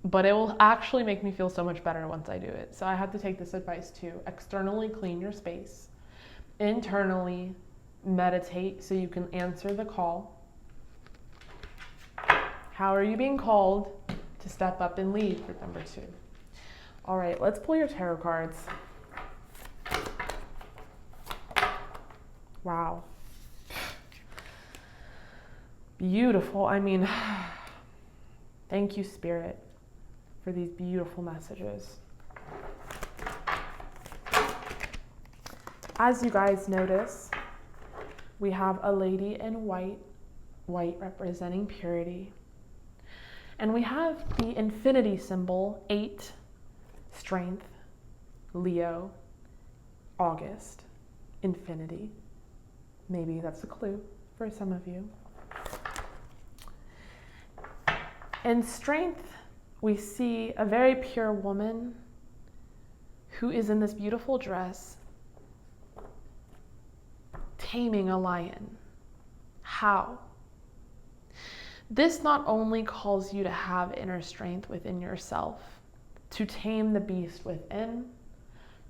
but it will actually make me feel so much better once I do it. So I had to take this advice too. Externally, clean your space. Internally, meditate so you can answer the call. How are you being called to step up and lead, group number 2? All right, let's pull your tarot cards. Wow. Beautiful. I mean, thank you, Spirit, for these beautiful messages. As you guys notice, we have a lady in white representing purity. And we have the infinity symbol, 8, strength, Leo, August, infinity. Maybe that's a clue for some of you. In strength, we see a very pure woman who is in this beautiful dress, taming a lion. How? This not only calls you to have inner strength within yourself, to tame the beast within,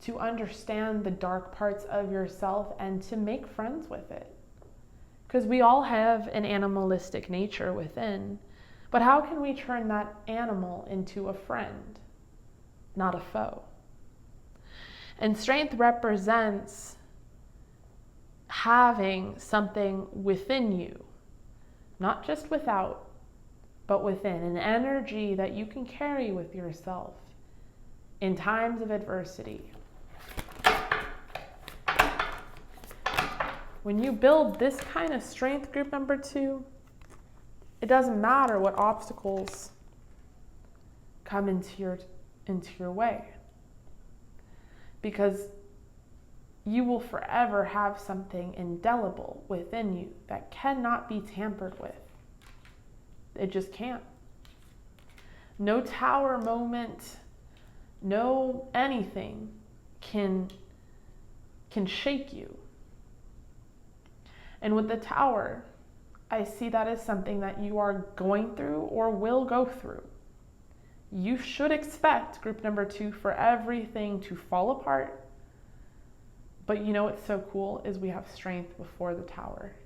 to understand the dark parts of yourself, and to make friends with it. Because we all have an animalistic nature within, but how can we turn that animal into a friend, not a foe? And strength represents having something within you, not just without, but within, an energy that you can carry with yourself in times of adversity. When you build this kind of strength, group number 2, it doesn't matter what obstacles come into your way, because you will forever have something indelible within you that cannot be tampered with. It just can't. No tower moment, no anything can shake you. And with the tower, I see that as something that you are going through or will go through. You should expect, group number 2, for everything to fall apart. But you know what's so cool is we have strength before the tower.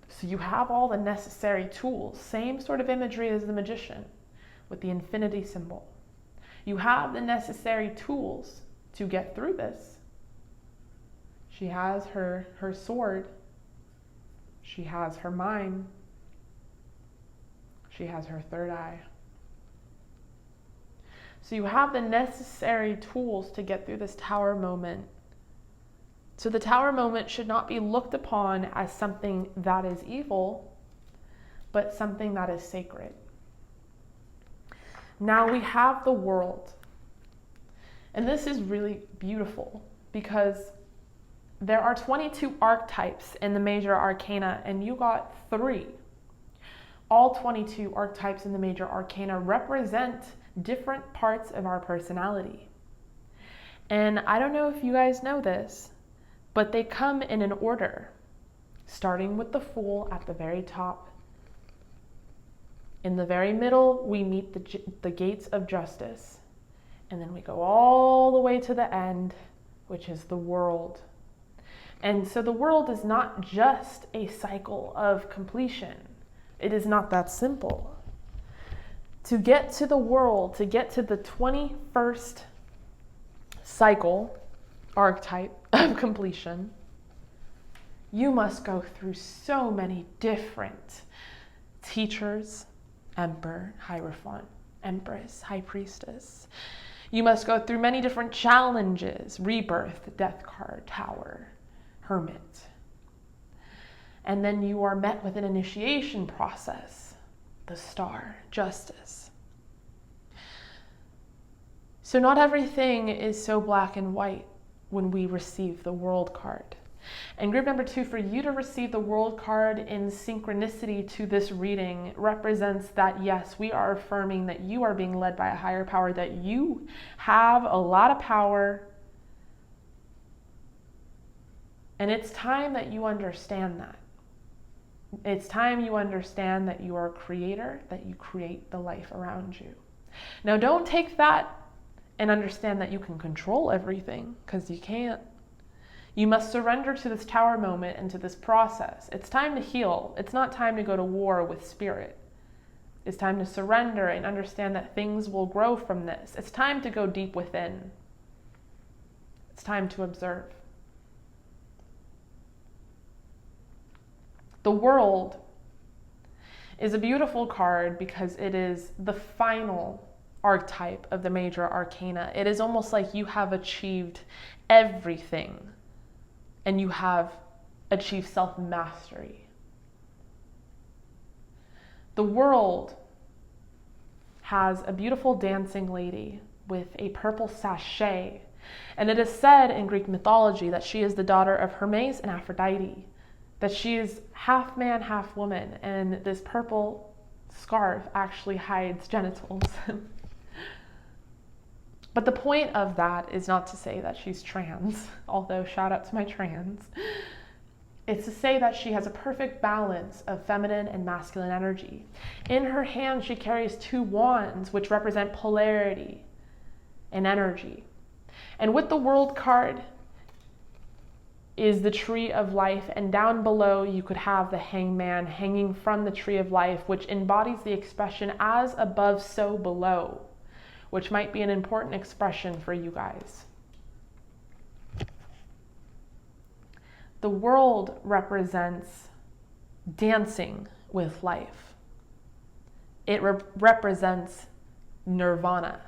So you have all the necessary tools, same sort of imagery as the magician with the infinity symbol. You have the necessary tools to get through this. She has her sword. She has her mind. She has her third eye. So you have the necessary tools to get through this tower moment. So the tower moment should not be looked upon as something that is evil, but something that is sacred. Now we have the world. And this is really beautiful because there are 22 archetypes in the major arcana, and you got 3. All 22 archetypes in the major arcana represent different parts of our personality. And I don't know if you guys know this, but they come in an order, starting with the Fool at the very top. In the very middle, we meet the gates of justice. And then we go all the way to the end, which is the world. And so the world is not just a cycle of completion. It is not that simple. To get to the world, to get to the 21st cycle, archetype of completion, you must go through so many different teachers, emperor, hierophant, empress, high priestess. You must go through many different challenges, rebirth, death card, tower, hermit. And then you are met with an initiation process, the star, justice. So not everything is so black and white when we receive the world card. And group number 2, for you to receive the world card in synchronicity to this reading represents that, yes, we are affirming that you are being led by a higher power, that you have a lot of power. And it's time that you understand that. It's time you understand that you are a creator, that you create the life around you. Now, don't take that and understand that you can control everything, because you can't. You must surrender to this tower moment and to this process. It's time to heal. It's not time to go to war with spirit. It's time to surrender and understand that things will grow from this. It's time to go deep within. It's time to observe. The World is a beautiful card because it is the final archetype of the major arcana. It is almost like you have achieved everything and you have achieved self-mastery. The World has a beautiful dancing lady with a purple sachet, and it is said in Greek mythology that she is the daughter of Hermes and Aphrodite, that she is half man, half woman, and this purple scarf actually hides genitals. But the point of that is not to say that she's trans, although shout out to my trans. It's to say that she has a perfect balance of feminine and masculine energy. In her hand, she carries 2 wands, which represent polarity and energy. And with the World card is the Tree of Life, and down below you could have the Hangman hanging from the Tree of Life, which embodies the expression as above, so below, which might be an important expression for you guys. The World represents dancing with life. It represents nirvana.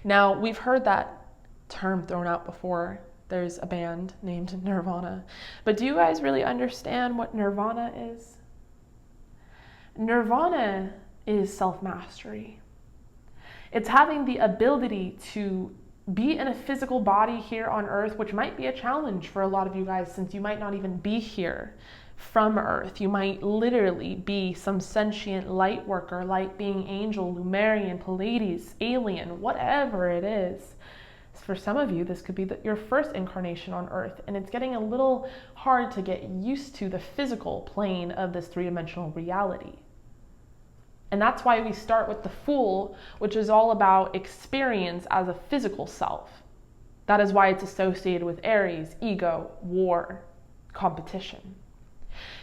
Now, we've heard that term thrown out before. There's a band named Nirvana. But do you guys really understand what nirvana is? Nirvana is self-mastery. It's having the ability to be in a physical body here on Earth, which might be a challenge for a lot of you guys since you might not even be here from Earth. You might literally be some sentient light worker, light being angel, Lumerian, Pleiades, alien, whatever it is. For some of you, this could be your first incarnation on Earth, and it's getting a little hard to get used to the physical plane of this 3-dimensional reality. And that's why we start with the Fool, which is all about experience as a physical self. That is why it's associated with Aries, ego, war, competition.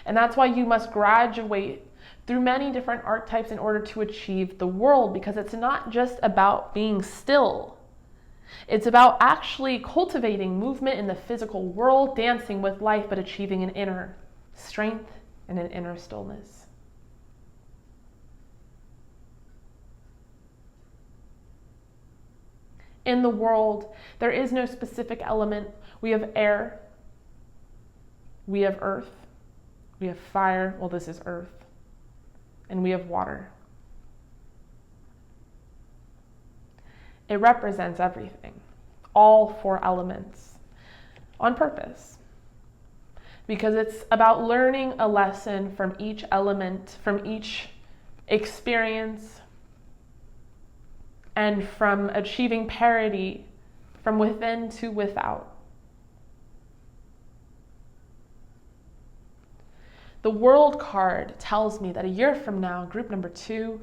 And that's why you must graduate through many different archetypes in order to achieve the World, because it's not just about being still. It's about actually cultivating movement in the physical world, dancing with life, but achieving an inner strength and an inner stillness. In the World, there is no specific element. We have air, we have earth, we have fire, well, this is earth, and we have water. It represents everything, all 4 elements, on purpose. Because it's about learning a lesson from each element, from each experience, and from achieving parity from within to without. The World card tells me that a year from now, group number 2,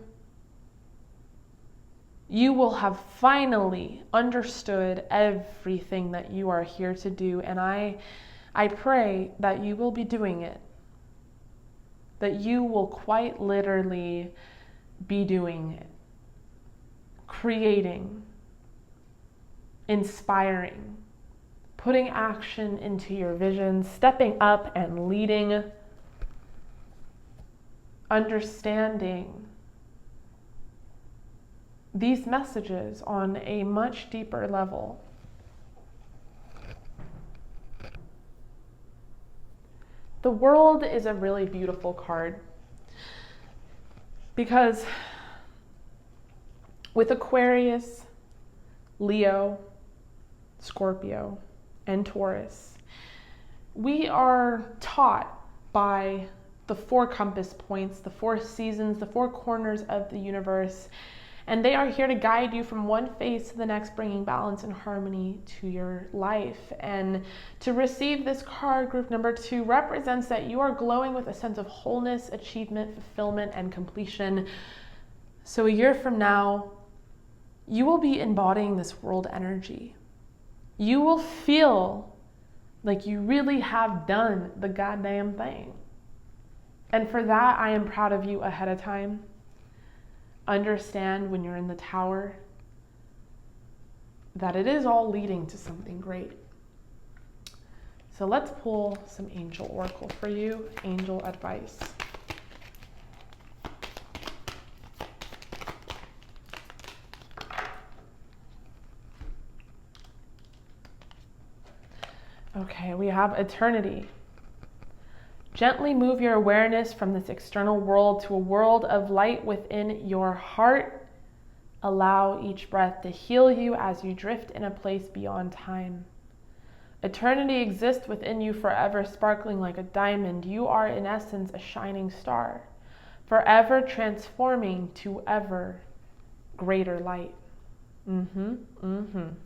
you will have finally understood everything that you are here to do. And I pray that you will be doing it. That you will quite literally be doing it. Creating. Inspiring. Putting action into your vision. Stepping up and leading. Understanding these messages on a much deeper level. The World is a really beautiful card because with Aquarius, Leo, Scorpio, and Taurus, we are taught by the 4 compass points, the 4 seasons, the 4 corners of the universe, and they are here to guide you from one phase to the next, bringing balance and harmony to your life. And to receive this card, group number 2, represents that you are glowing with a sense of wholeness, achievement, fulfillment, and completion. So a year from now, you will be embodying this world energy. You will feel like you really have done the goddamn thing. And for that, I am proud of you ahead of time. Understand when you're in the tower that it is all leading to something great. So let's pull some angel oracle for you, angel advice. Okay, we have eternity. Gently move your awareness from this external world to a world of light within your heart. Allow each breath to heal you as you drift in a place beyond time. Eternity exists within you forever, sparkling like a diamond. You are, in essence, a shining star, forever transforming to ever greater light. And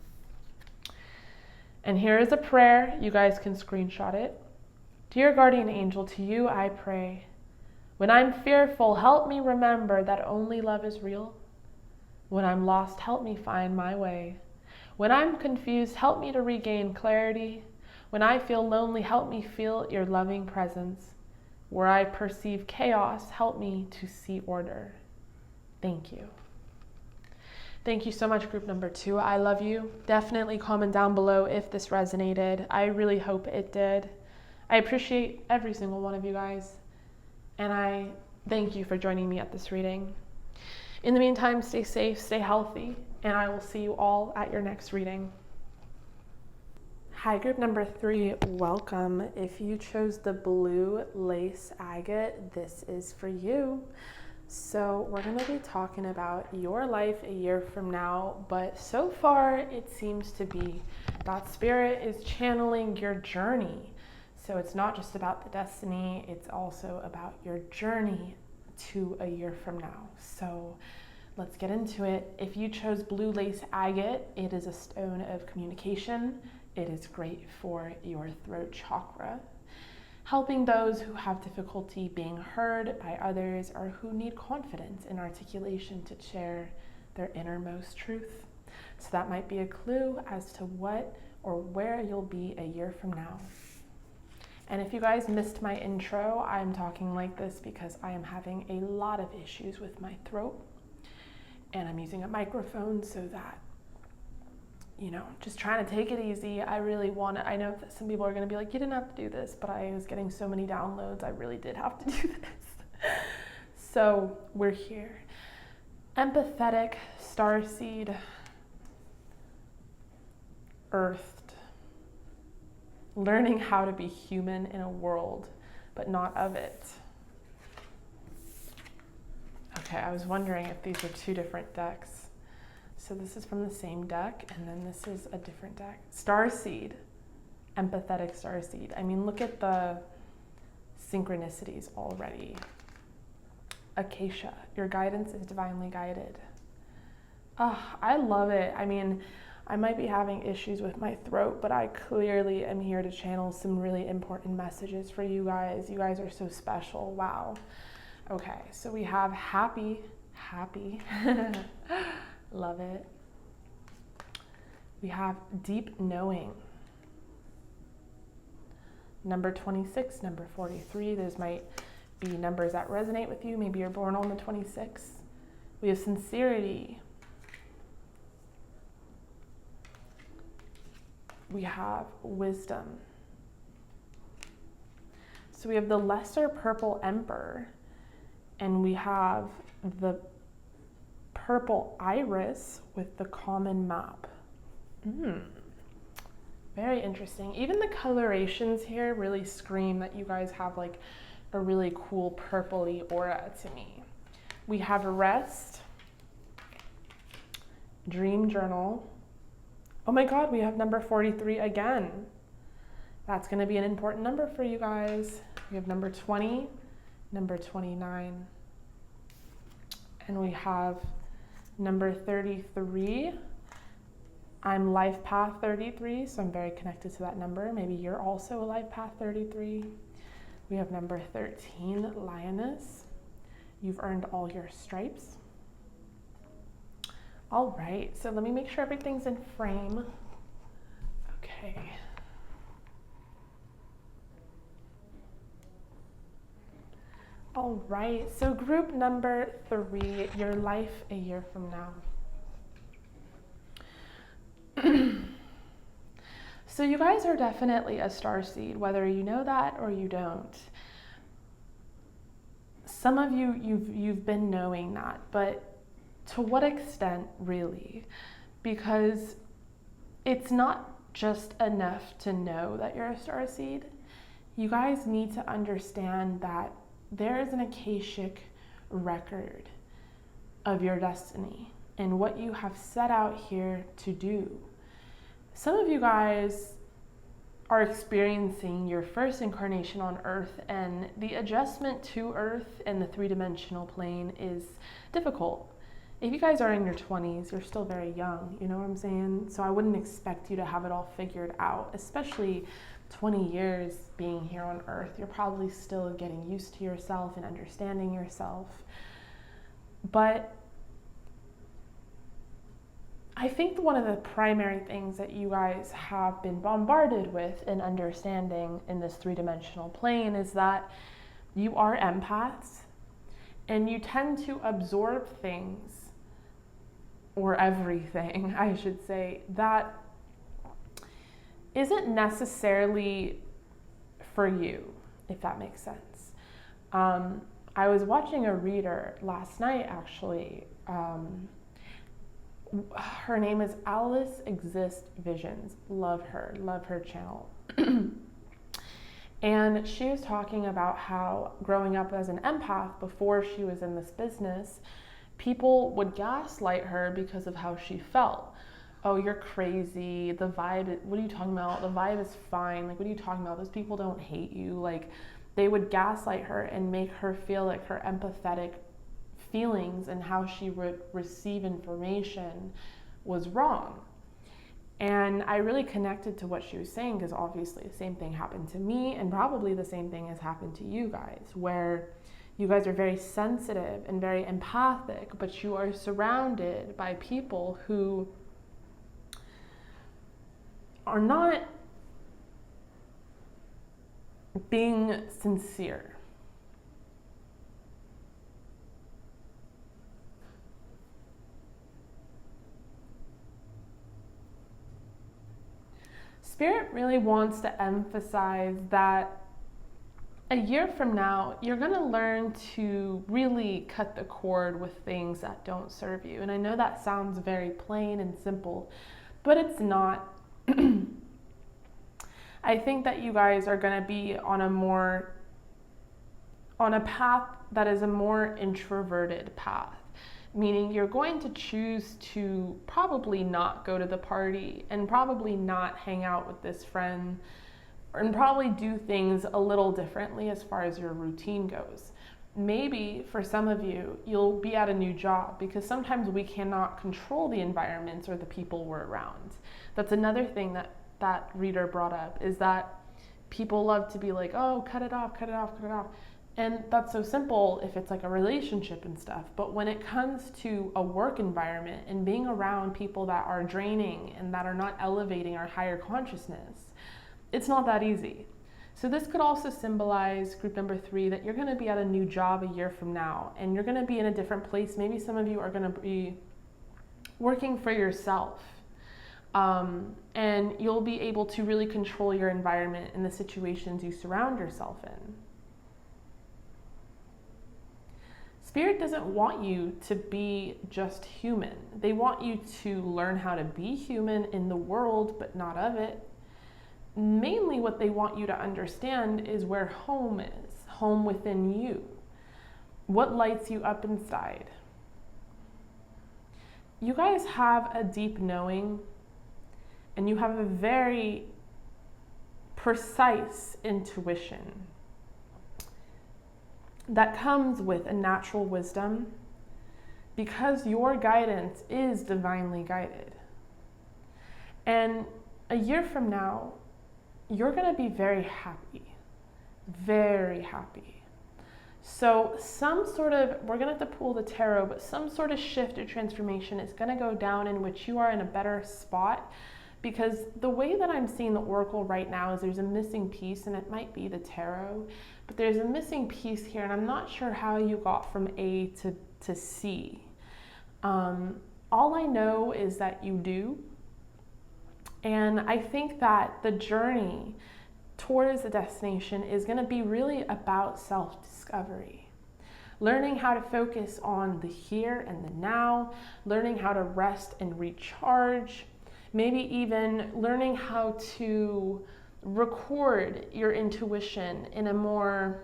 here is a prayer. You guys can screenshot it. Dear guardian angel, to you I pray. When I'm fearful, help me remember that only love is real. When I'm lost, help me find my way. When I'm confused, help me to regain clarity. When I feel lonely, help me feel your loving presence. Where I perceive chaos, help me to see order. Thank you. Thank you so much, group number 2. I love you. Definitely comment down below if this resonated. I really hope it did. I appreciate every single one of you guys, and I thank you for joining me at this reading. In the meantime, stay safe, stay healthy, and I will see you all at your next reading. Hi, group number 3, welcome. If you chose the blue lace agate, this is for you. So we're going to be talking about your life a year from now, but so far it seems to be that Spirit is channeling your journey. So it's not just about the destiny, it's also about your journey to a year from now. So let's get into it. If you chose blue lace agate, it is a stone of communication. It is great for your throat chakra, helping those who have difficulty being heard by others or who need confidence in articulation to share their innermost truth. So that might be a clue as to what or where you'll be a year from now. And if you guys missed my intro, I'm talking like this because I am having a lot of issues with my throat. And I'm using a microphone so that, just trying to take it easy. I really want it. I know that some people are going to be like, you didn't have to do this, but I was getting so many downloads. I really did have to do this. So we're here. Empathetic, starseed, earthed. Learning how to be human in a world, but not of it. Okay, I was wondering if these were 2 different decks. So this is from the same deck, and then this is a different deck. Starseed, empathetic starseed. I mean, look at the synchronicities already. Acacia, your guidance is divinely guided. I love it. I mean, I might be having issues with my throat, but I clearly am here to channel some really important messages for you guys. You guys are so special. Wow. Okay, so we have happy. Love it. We have deep knowing. Number 26, number 43. Those might be numbers that resonate with you. Maybe you're born on the 26th. We have sincerity. We have wisdom. So we have the lesser purple emperor, and we have the purple iris with the common map. Very interesting. Even the colorations here really scream that you guys have like a really cool purpley aura to me. We have rest, dream journal. Oh my God, we have number 43 again. That's going to be an important number for you guys. We have number 20, number 29, and we have number 33. I'm life path 33, so I'm very connected to that number. Maybe you're also a life path 33. We have number 13, lioness. You've earned all your stripes. All right, so let me make sure everything's in frame. Okay. All right, so group number 3, your life a year from now. So you guys are definitely a starseed, whether you know that or you don't. Some of you, you've been knowing that, but to what extent really? Because it's not just enough to know that you're a starseed. You guys need to understand that there is an Akashic record of your destiny and what you have set out here to do. Some of you guys are experiencing your first incarnation on Earth, and the adjustment to Earth and the three-dimensional plane is difficult. If you guys are in your 20s, you're still very young, you know what I'm saying? So I wouldn't expect you to have it all figured out, especially 20 years being here on Earth. You're probably still getting used to yourself and understanding yourself. But I think one of the primary things that you guys have been bombarded with in understanding in this three-dimensional plane is that you are empaths and you tend to absorb things, or everything, I should say, that isn't necessarily for you, if that makes sense. I was watching a reader last night, actually. Her name is Alice Exist Visions. Love her channel. And she was talking about how growing up as an empath before she was in this business, people would gaslight her because of how she felt. Oh, you're crazy. The vibe, what are you talking about? The vibe is fine. Like, what are you talking about? Those people don't hate you. Like, they would gaslight her and make her feel like her empathetic feelings and how she would receive information was wrong. And I really connected to what she was saying, because obviously the same thing happened to me, and probably the same thing has happened to you guys, where you guys are very sensitive and very empathic, but you are surrounded by people who are not being sincere. Spirit really wants to emphasize that a year from now, you're going to learn to really cut the cord with things that don't serve you. And I know that sounds very plain and simple, but it's not. I think that you guys are going to be on a path that is a more introverted path. Meaning you're going to choose to probably not go to the party and probably not hang out with this friend and probably do things a little differently as far as your routine goes. maybe for some of you, you'll be at a new job, because sometimes we cannot control the environments or the people we're around. That's another thing that reader brought up, is that people love to be like, oh, cut it off, cut it off, cut it off. And that's so simple if it's like a relationship and stuff. But when it comes to a work environment and being around people that are draining and that are not elevating our higher consciousness, it's not that easy. So this could also symbolize, group number 3, that you're going to be at a new job a year from now, and you're going to be in a different place. Maybe some of you are going to be working for yourself, and you'll be able to really control your environment and the situations you surround yourself in. Spirit doesn't want you to be just human. They want you to learn how to be human in the world, but not of it. Mainly what they want you to understand is where home is, home within you. What lights you up inside. You guys have a deep knowing, and you have a very precise intuition that comes with a natural wisdom, because your guidance is divinely guided. And a year from now, you're going to be very happy, very happy. So we're going to have to pull the tarot, but some sort of shift or transformation is going to go down in which you are in a better spot, because the way that I'm seeing the oracle right now is there's a missing piece, and it might be the tarot, but there's a missing piece here, and I'm not sure how you got from A to C. All I know is that you do. And I think that the journey towards the destination is going to be really about self-discovery. Learning how to focus on the here and the now, learning how to rest and recharge, maybe even learning how to record your intuition in a more,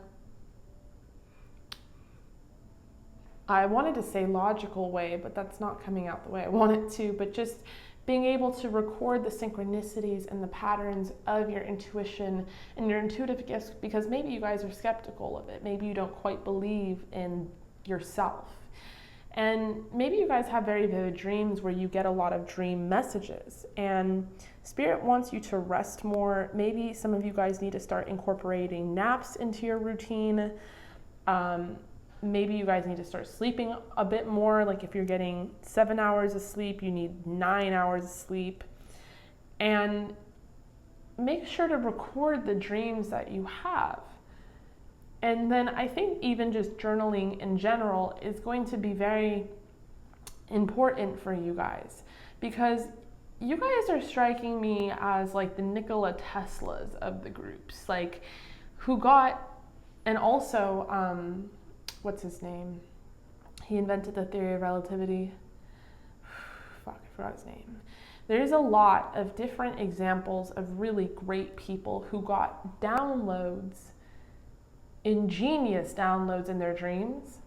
I wanted to say logical way, but that's not coming out the way I want it to, but just being able to record the synchronicities and the patterns of your intuition and your intuitive gifts, because maybe you guys are skeptical of it. Maybe you don't quite believe in yourself. And maybe you guys have very vivid dreams where you get a lot of dream messages, and Spirit wants you to rest more. Maybe some of you guys need to start incorporating naps into your routine. Maybe you guys need to start sleeping a bit more. Like if you're getting 7 hours of sleep, you need 9 hours of sleep. And make sure to record the dreams that you have. And then I think even just journaling in general is going to be very important for you guys, because you guys are striking me as like the Nikola Teslas of the groups, like who got, and also, what's his name? He invented the theory of relativity. Fuck, I forgot his name. There's a lot of different examples of really great people who got downloads, ingenious downloads in their dreams,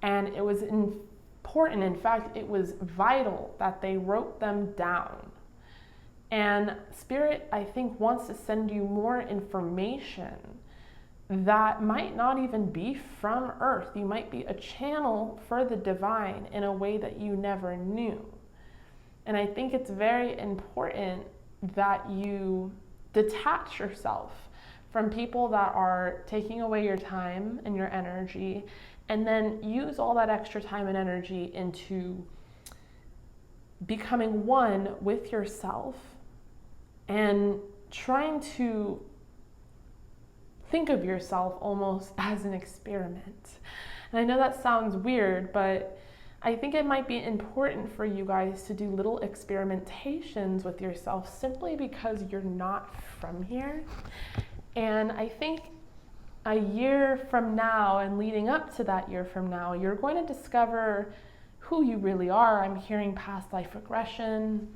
and it was important, in fact, it was vital that they wrote them down. And Spirit, I think, wants to send you more information that might not even be from Earth. You might be a channel for the divine in a way that you never knew. And I think it's very important that you detach yourself from people that are taking away your time and your energy, and then use all that extra time and energy into becoming one with yourself and trying to think of yourself almost as an experiment. And I know that sounds weird, but I think it might be important for you guys to do little experimentations with yourself, simply because you're not from here. And I think a year from now and leading up to that year from now, you're going to discover who you really are. I'm hearing past life regression.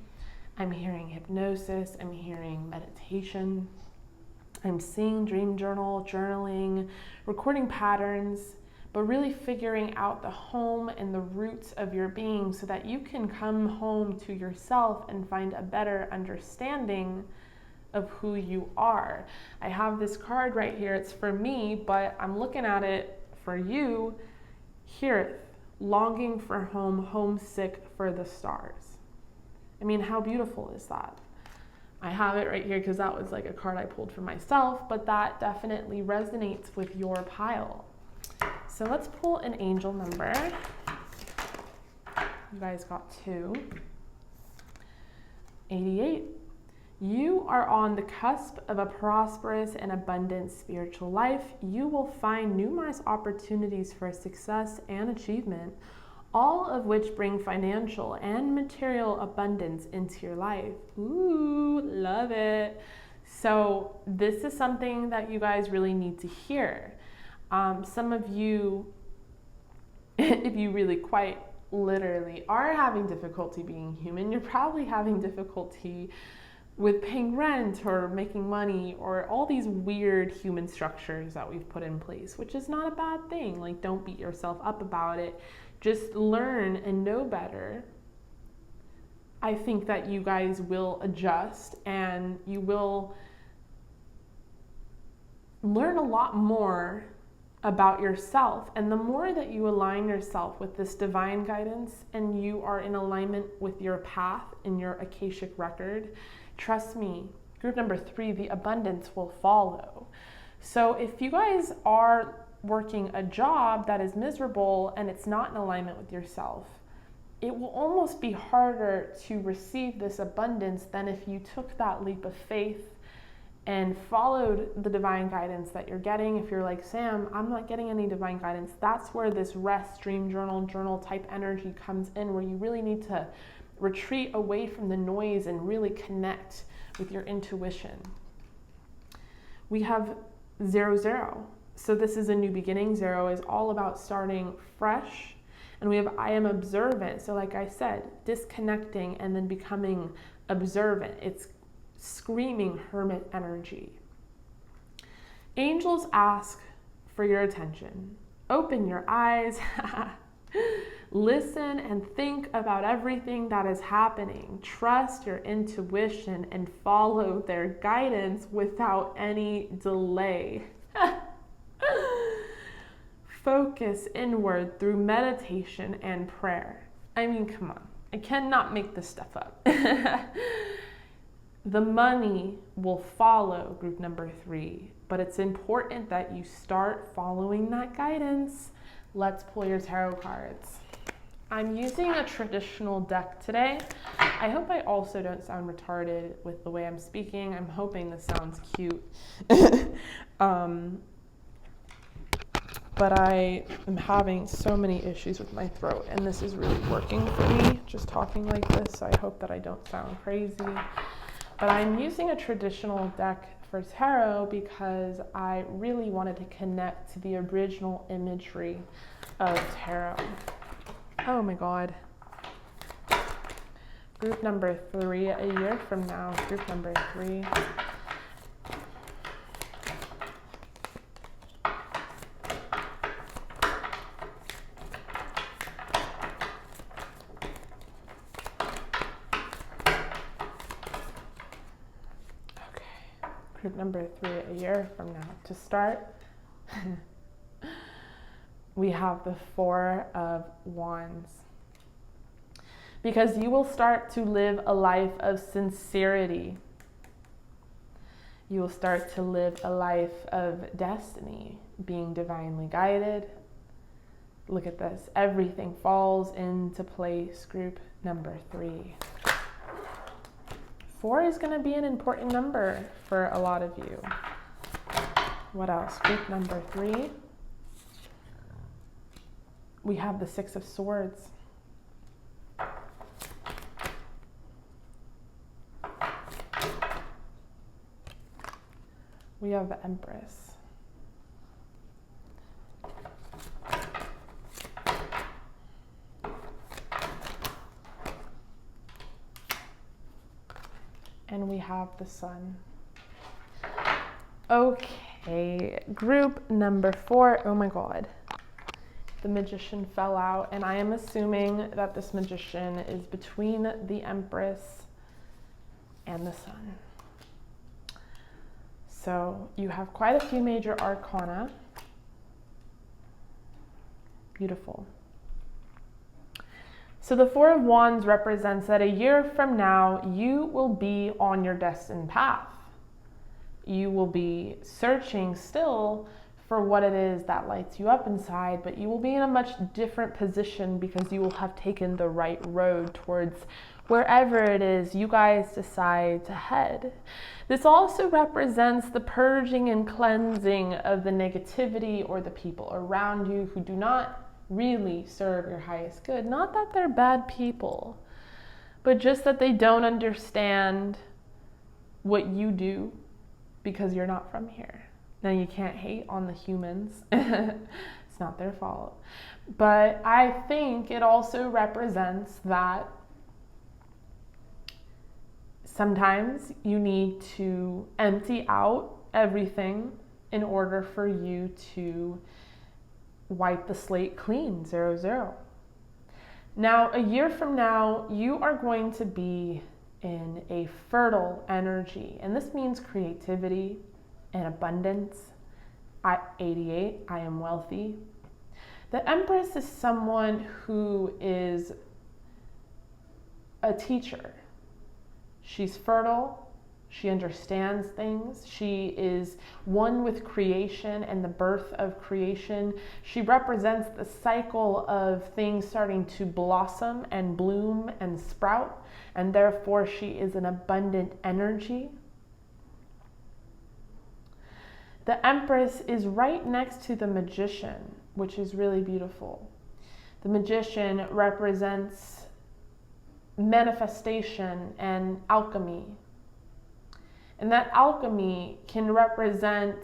I'm hearing hypnosis. I'm hearing meditation. I'm seeing dream journal, journaling, recording patterns, but really figuring out the home and the roots of your being so that you can come home to yourself and find a better understanding of who you are. I have this card right here. It's for me, but I'm looking at it For you, heareth, longing for home, homesick for the stars. I mean, how beautiful is that? I have it right here because that was like a card I pulled for myself, but that definitely resonates with your pile. So let's pull an angel number. You guys got 2. 88. You are on the cusp of a prosperous and abundant spiritual life. You will find numerous opportunities for success and achievement, all of which bring financial and material abundance into your life. Ooh, love it. So this is something that you guys really need to hear. Some of you, if you really quite literally are having difficulty being human, you're probably having difficulty with paying rent or making money or all these weird human structures that we've put in place, which is not a bad thing. Like, don't beat yourself up about it. Just learn and know better. I think that you guys will adjust and you will learn a lot more about yourself. And the more that you align yourself with this divine guidance and you are in alignment with your path in your Akashic record, trust me, group number 3, the abundance will follow. So if you guys are working a job that is miserable and it's not in alignment with yourself, it will almost be harder to receive this abundance than if you took that leap of faith and followed the divine guidance that you're getting. If you're like, Sam, I'm not getting any divine guidance, that's where this rest, dream journal type energy comes in, where you really need to retreat away from the noise and really connect with your intuition. We have 0. So this is a new beginning. 0 is all about starting fresh. And we have I am observant. So like I said, disconnecting and then becoming observant. It's screaming hermit energy. Angels ask for your attention. Open your eyes. Listen and think about everything that is happening. Trust your intuition and follow their guidance without any delay. Focus inward through meditation and prayer. I mean, come on. I cannot make this stuff up. The money will follow, group number 3, but it's important that you start following that guidance. Let's pull your tarot cards. I'm using a traditional deck today. I hope I also don't sound retarded with the way I'm speaking. I'm hoping this sounds cute. But I am having so many issues with my throat, and this is really working for me, just talking like this. So I hope that I don't sound crazy. But I'm using a traditional deck for tarot because I really wanted to connect to the original imagery of tarot. Oh my God. Group number 3, a year from now, group number 3. Group number 3, a year from now. To start, we have the 4 of Wands. Because you will start to live a life of sincerity. You will start to live a life of destiny, being divinely guided. Look at this. Everything falls into place. Group number 3. 4 is going to be an important number for a lot of you. What else? Group number 3. We have the 6 of Swords. We have the Empress. And we have the Sun. Okay, group number 4. Oh my God. The Magician fell out, and I am assuming that this Magician is between the Empress and the Sun. So you have quite a few major arcana. Beautiful. So the Four of Wands represents that a year from now, you will be on your destined path. You will be searching still for what it is that lights you up inside, but you will be in a much different position because you will have taken the right road towards wherever it is you guys decide to head. This also represents the purging and cleansing of the negativity or the people around you who do not really serve your highest good. Not that they're bad people, but just that they don't understand what you do because you're not from here. Now, you can't hate on the humans. It's not their fault. But I think it also represents that sometimes you need to empty out everything in order for you to wipe the slate clean, 0-0. Now, a year from now, you are going to be in a fertile energy, and this means creativity and abundance. 88, I am wealthy. The Empress is someone who is a teacher. She's fertile. She understands things. She is one with creation and the birth of creation. She represents the cycle of things starting to blossom and bloom and sprout, and therefore she is an abundant energy. The Empress is right next to the Magician, which is really beautiful. The Magician represents manifestation and alchemy. And that alchemy can represent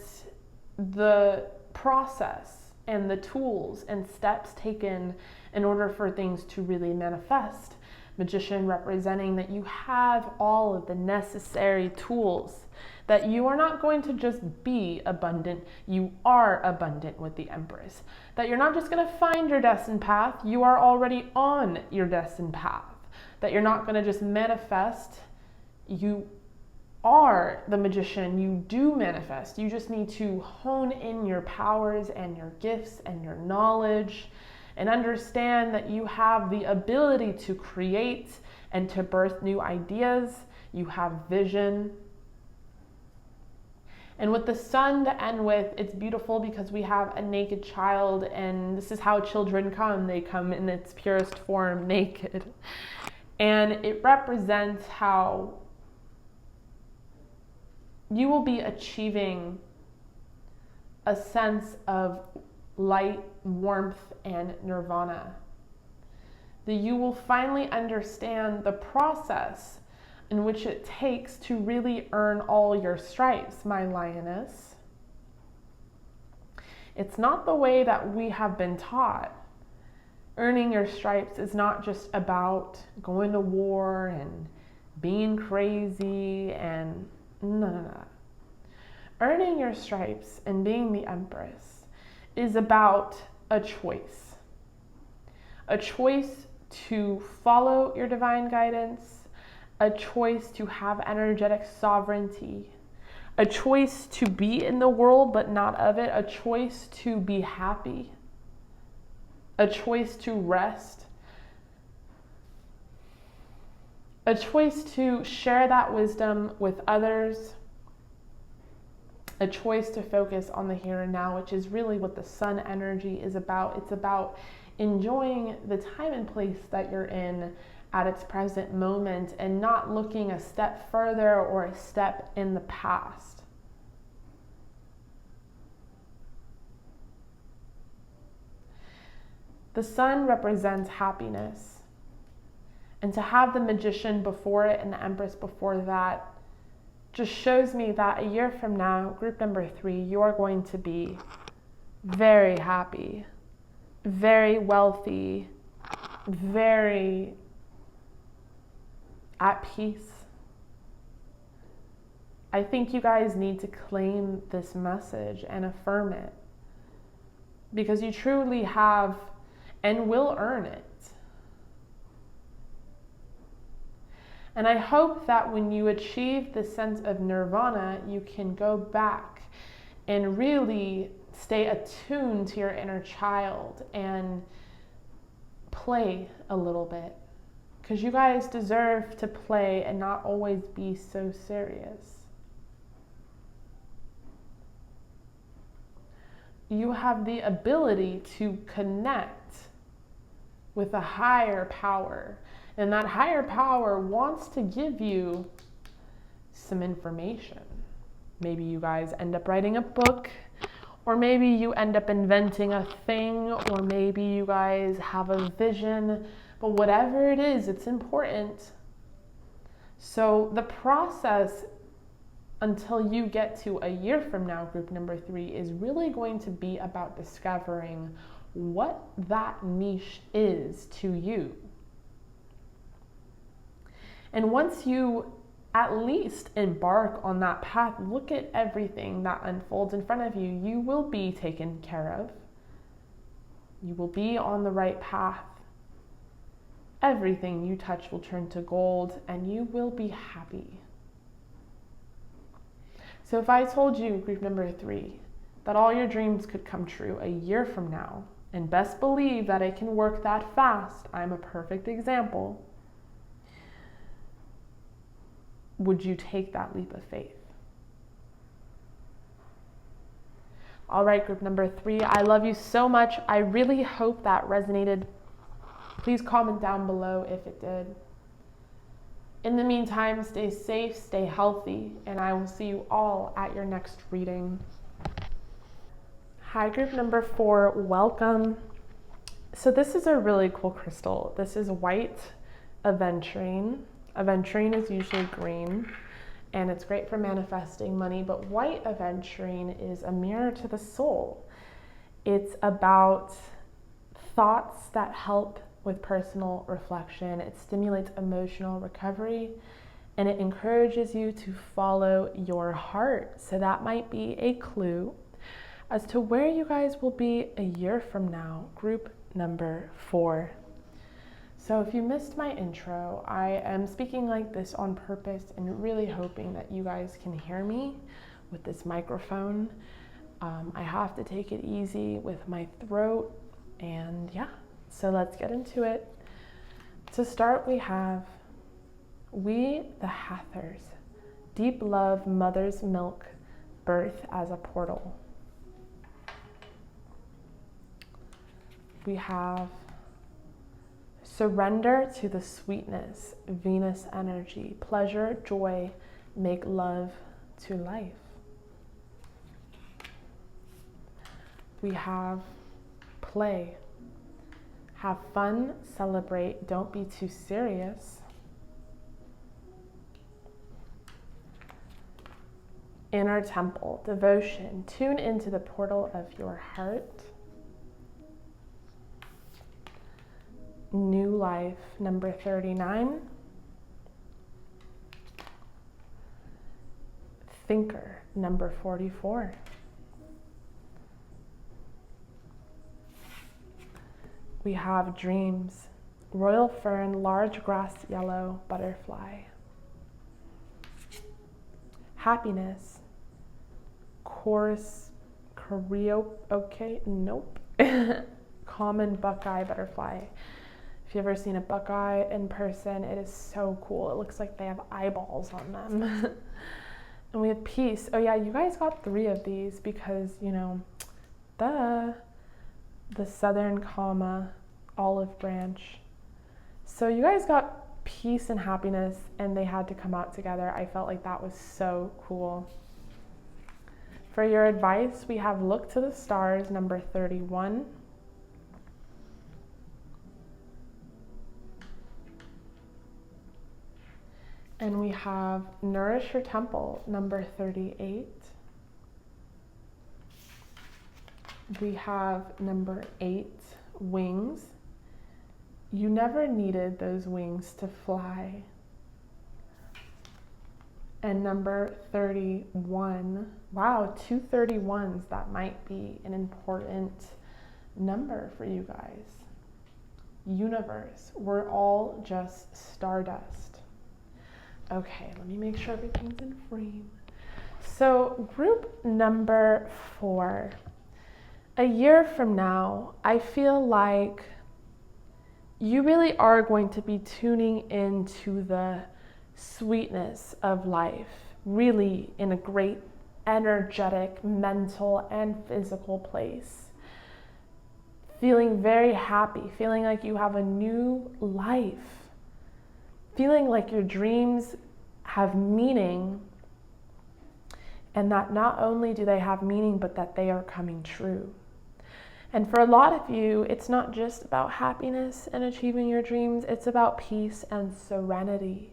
the process and the tools and steps taken in order for things to really manifest. Magician representing that you have all of the necessary tools, that you are not going to just be abundant, you are abundant with the Empress. That you're not just going to find your destined path, you are already on your destined path. That you're not going to just manifest, you are the Magician, you do manifest. You just need to hone in your powers and your gifts and your knowledge and understand that you have the ability to create and to birth new ideas. You have vision. And with the Sun to end with, it's beautiful because we have a naked child, and this is how children come. They come in its purest form, naked. And it represents how you will be achieving a sense of light, warmth, and nirvana. That you will finally understand the process in which it takes to really earn all your stripes, my lioness. It's not the way that we have been taught. Earning your stripes is not just about going to war and being crazy and no. Earning your stripes and being the Empress is about a choice. A choice to follow your divine guidance, a choice to have energetic sovereignty, a choice to be in the world but not of it, a choice to be happy, a choice to rest, a choice to share that wisdom with others, a choice to focus on the here and now, which is really what the Sun energy is about. It's about enjoying the time and place that you're in at its present moment and not looking a step further or a step in the past. The Sun represents happiness. And to have the Magician before it and the Empress before that just shows me that a year from now, group number 3, you are going to be very happy, very wealthy, very at peace. I think you guys need to claim this message and affirm it because you truly have and will earn it. And I hope that when you achieve this sense of nirvana, you can go back and really stay attuned to your inner child and play a little bit. Because you guys deserve to play and not always be so serious. You have the ability to connect with a higher power. And that higher power wants to give you some information. Maybe you guys end up writing a book, or maybe you end up inventing a thing, or maybe you guys have a vision, but whatever it is, it's important. So the process until you get to a year from now, group number 3, is really going to be about discovering what that niche is to you. And once you at least embark on that path, look at everything that unfolds in front of you. You will be taken care of. You will be on the right path. Everything you touch will turn to gold, and you will be happy. So if I told you, group number 3, that all your dreams could come true a year from now, and best believe that it can work that fast, I'm a perfect example, would you take that leap of faith? All right, group number 3, I love you so much. I really hope that resonated. Please comment down below if it did. In the meantime, stay safe, stay healthy, and I will see you all at your next reading. Hi, group number 4, welcome. So this is a really cool crystal. This is white aventurine. Aventurine is usually green, and it's great for manifesting money, but white aventurine is a mirror to the soul. It's about thoughts that help with personal reflection. It stimulates emotional recovery, and it encourages you to follow your heart. So that might be a clue as to where you guys will be a year from now, group number 4. So if you missed my intro, I am speaking like this on purpose and really hoping that you guys can hear me with this microphone. I have to take it easy with my throat, and yeah. So let's get into it. To start, we have We the Hathors, deep love, mother's milk, birth as a portal. We have surrender to the sweetness, Venus energy, pleasure, joy, make love to life. We have play. Have fun, celebrate, don't be too serious. Inner temple, devotion, tune into the portal of your heart. New life, number 39. Thinker, number 44. We have dreams, royal fern, large grass yellow, butterfly. Happiness, chorus, okay, nope. Common buckeye butterfly. If you've ever seen a buckeye in person, it is so cool. It looks like they have eyeballs on them. And we have peace. Oh yeah, you guys got 3 of these because, you know, the southern comma, olive branch. So you guys got peace and happiness, and they had to come out together. I felt like that was so cool. For your advice, we have look to the stars, number 31. And we have nourish your temple, number 38. We have number 8, wings. You never needed those wings to fly. And number 31, wow, 2 31s, that might be an important number for you guys. Universe, we're all just stardust. Okay, let me make sure everything's in frame. So group number 4. A year from now, I feel like you really are going to be tuning into the sweetness of life, really in a great, energetic, mental, and physical place. Feeling very happy, feeling like you have a new life, feeling like your dreams have meaning, and that not only do they have meaning, but that they are coming true. And for a lot of you, it's not just about happiness and achieving your dreams, it's about peace and serenity.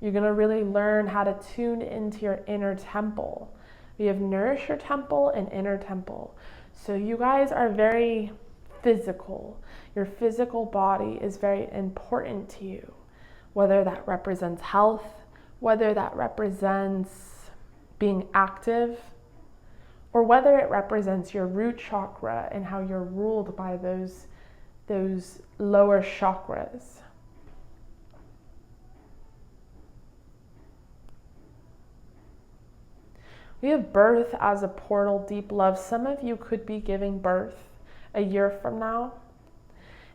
You're going to really learn how to tune into your inner temple. We have nourisher temple and inner temple. So you guys are very physical. Your physical body is very important to you, whether that represents health, whether that represents being active, or whether it represents your root chakra and how you're ruled by those lower chakras. We have birth as a portal, deep love. Some of you could be giving birth a year from now.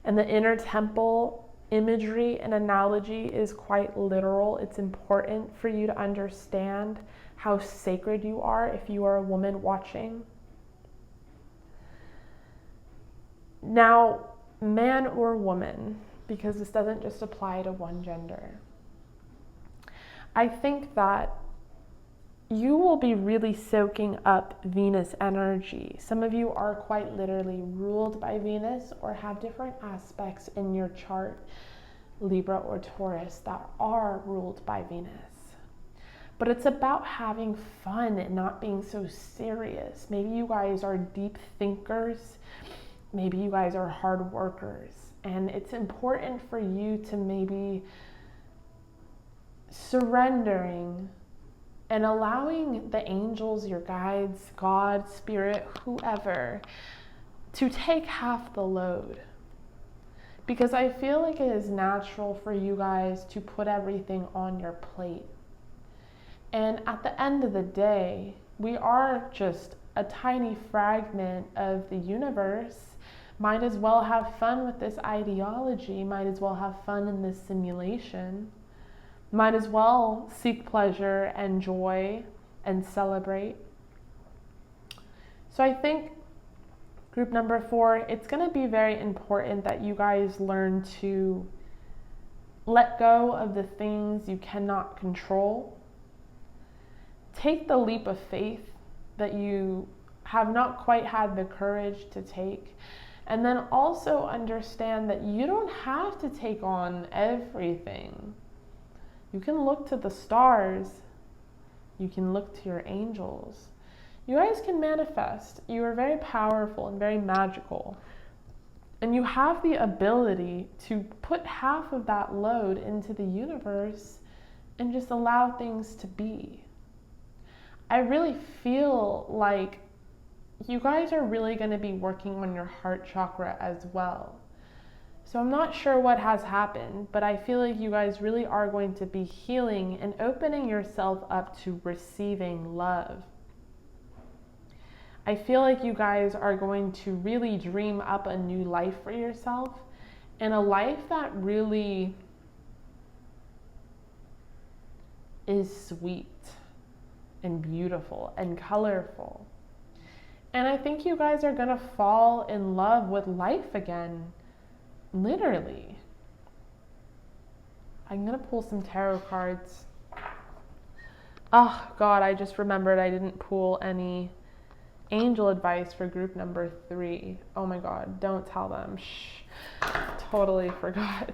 And the inner temple imagery and analogy is quite literal. It's important for you to understand how sacred you are if you are a woman watching. Now, man or woman, because this doesn't just apply to one gender, I think that you will be really soaking up Venus energy. Some of you are quite literally ruled by Venus or have different aspects in your chart, Libra or Taurus, that are ruled by Venus. But it's about having fun and not being so serious. Maybe you guys are deep thinkers. Maybe you guys are hard workers. And it's important for you to maybe surrendering and allowing the angels, your guides, God, spirit, whoever, to take half the load. Because I feel like it is natural for you guys to put everything on your plate. And at the end of the day, we are just a tiny fragment of the universe. Might as well have fun with this ideology, might as well have fun in this simulation. Might as well seek pleasure and joy and celebrate. So I think group number 4, it's going to be very important that you guys learn to let go of the things you cannot control. Take the leap of faith that you have not quite had the courage to take. And then also understand that you don't have to take on everything. You can look to the stars. You can look to your angels. You guys can manifest. You are very powerful and very magical. And you have the ability to put half of that load into the universe and just allow things to be. I really feel like you guys are really going to be working on your heart chakra as well. So I'm not sure what has happened, but I feel like you guys really are going to be healing and opening yourself up to receiving love. I feel like you guys are going to really dream up a new life for yourself, and a life that really is sweet and beautiful and colorful. And I think you guys are going to fall in love with life again. Literally. I'm going to pull some tarot cards. Oh, God, I just remembered I didn't pull any angel advice for group number 3. Oh, my God, don't tell them. Shh. Totally forgot.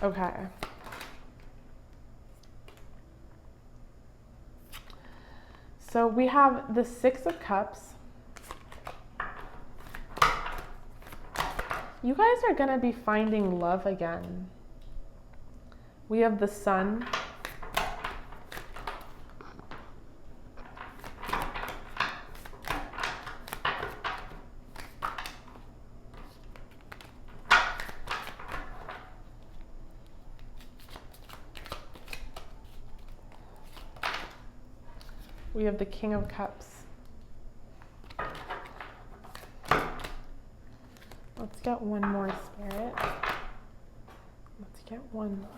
Okay. So we have the 6 of Cups. You guys are going to be finding love again. We have the Sun. We have the King of Cups. Let's get one more, Spirit. Let's get one more.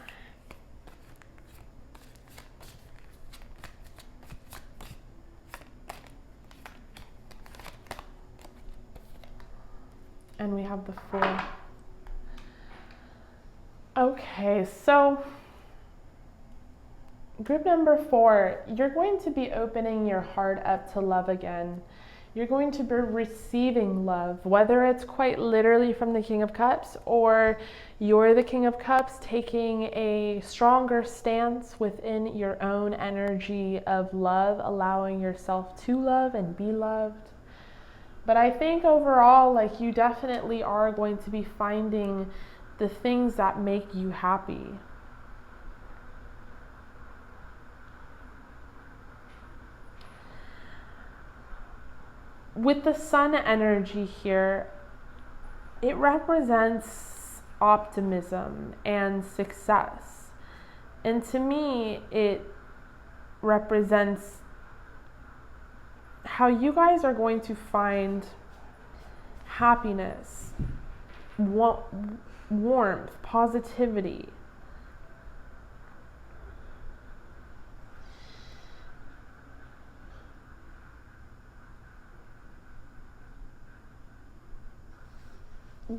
And we have the Fool. Okay, so group number 4, you're going to be opening your heart up to love again. You're going to be receiving love, whether it's quite literally from the King of Cups or you're the King of Cups taking a stronger stance within your own energy of love, allowing yourself to love and be loved. But I think overall, like, you definitely are going to be finding the things that make you happy. With the Sun energy here, it represents optimism and success. And to me, it represents how you guys are going to find happiness, warmth, positivity.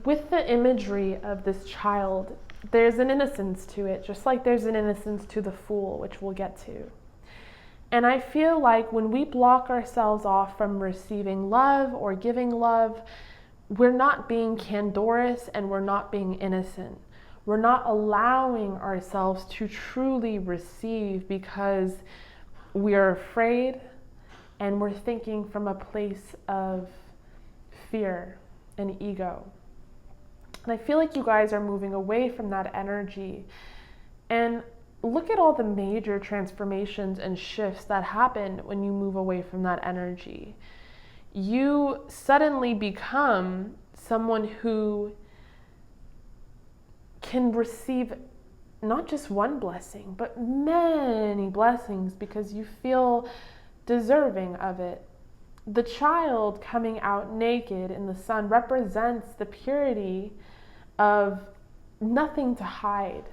With the imagery of this child, there's an innocence to it, just like there's an innocence to the Fool, which we'll get to. And I feel like when we block ourselves off from receiving love or giving love, we're not being candorous and we're not being innocent. We're not allowing ourselves to truly receive because we are afraid and we're thinking from a place of fear and ego. And I feel like you guys are moving away from that energy. And look at all the major transformations and shifts that happen when you move away from that energy. You suddenly become someone who can receive not just one blessing, but many blessings because you feel deserving of it. The child coming out naked in the sun represents the purity of nothing to hide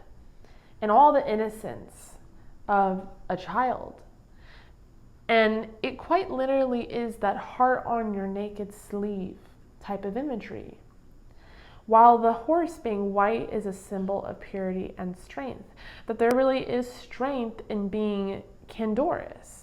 and all the innocence of a child. And it quite literally is that heart on your naked sleeve type of imagery. While the horse being white is a symbol of purity and strength, that there really is strength in being candorous.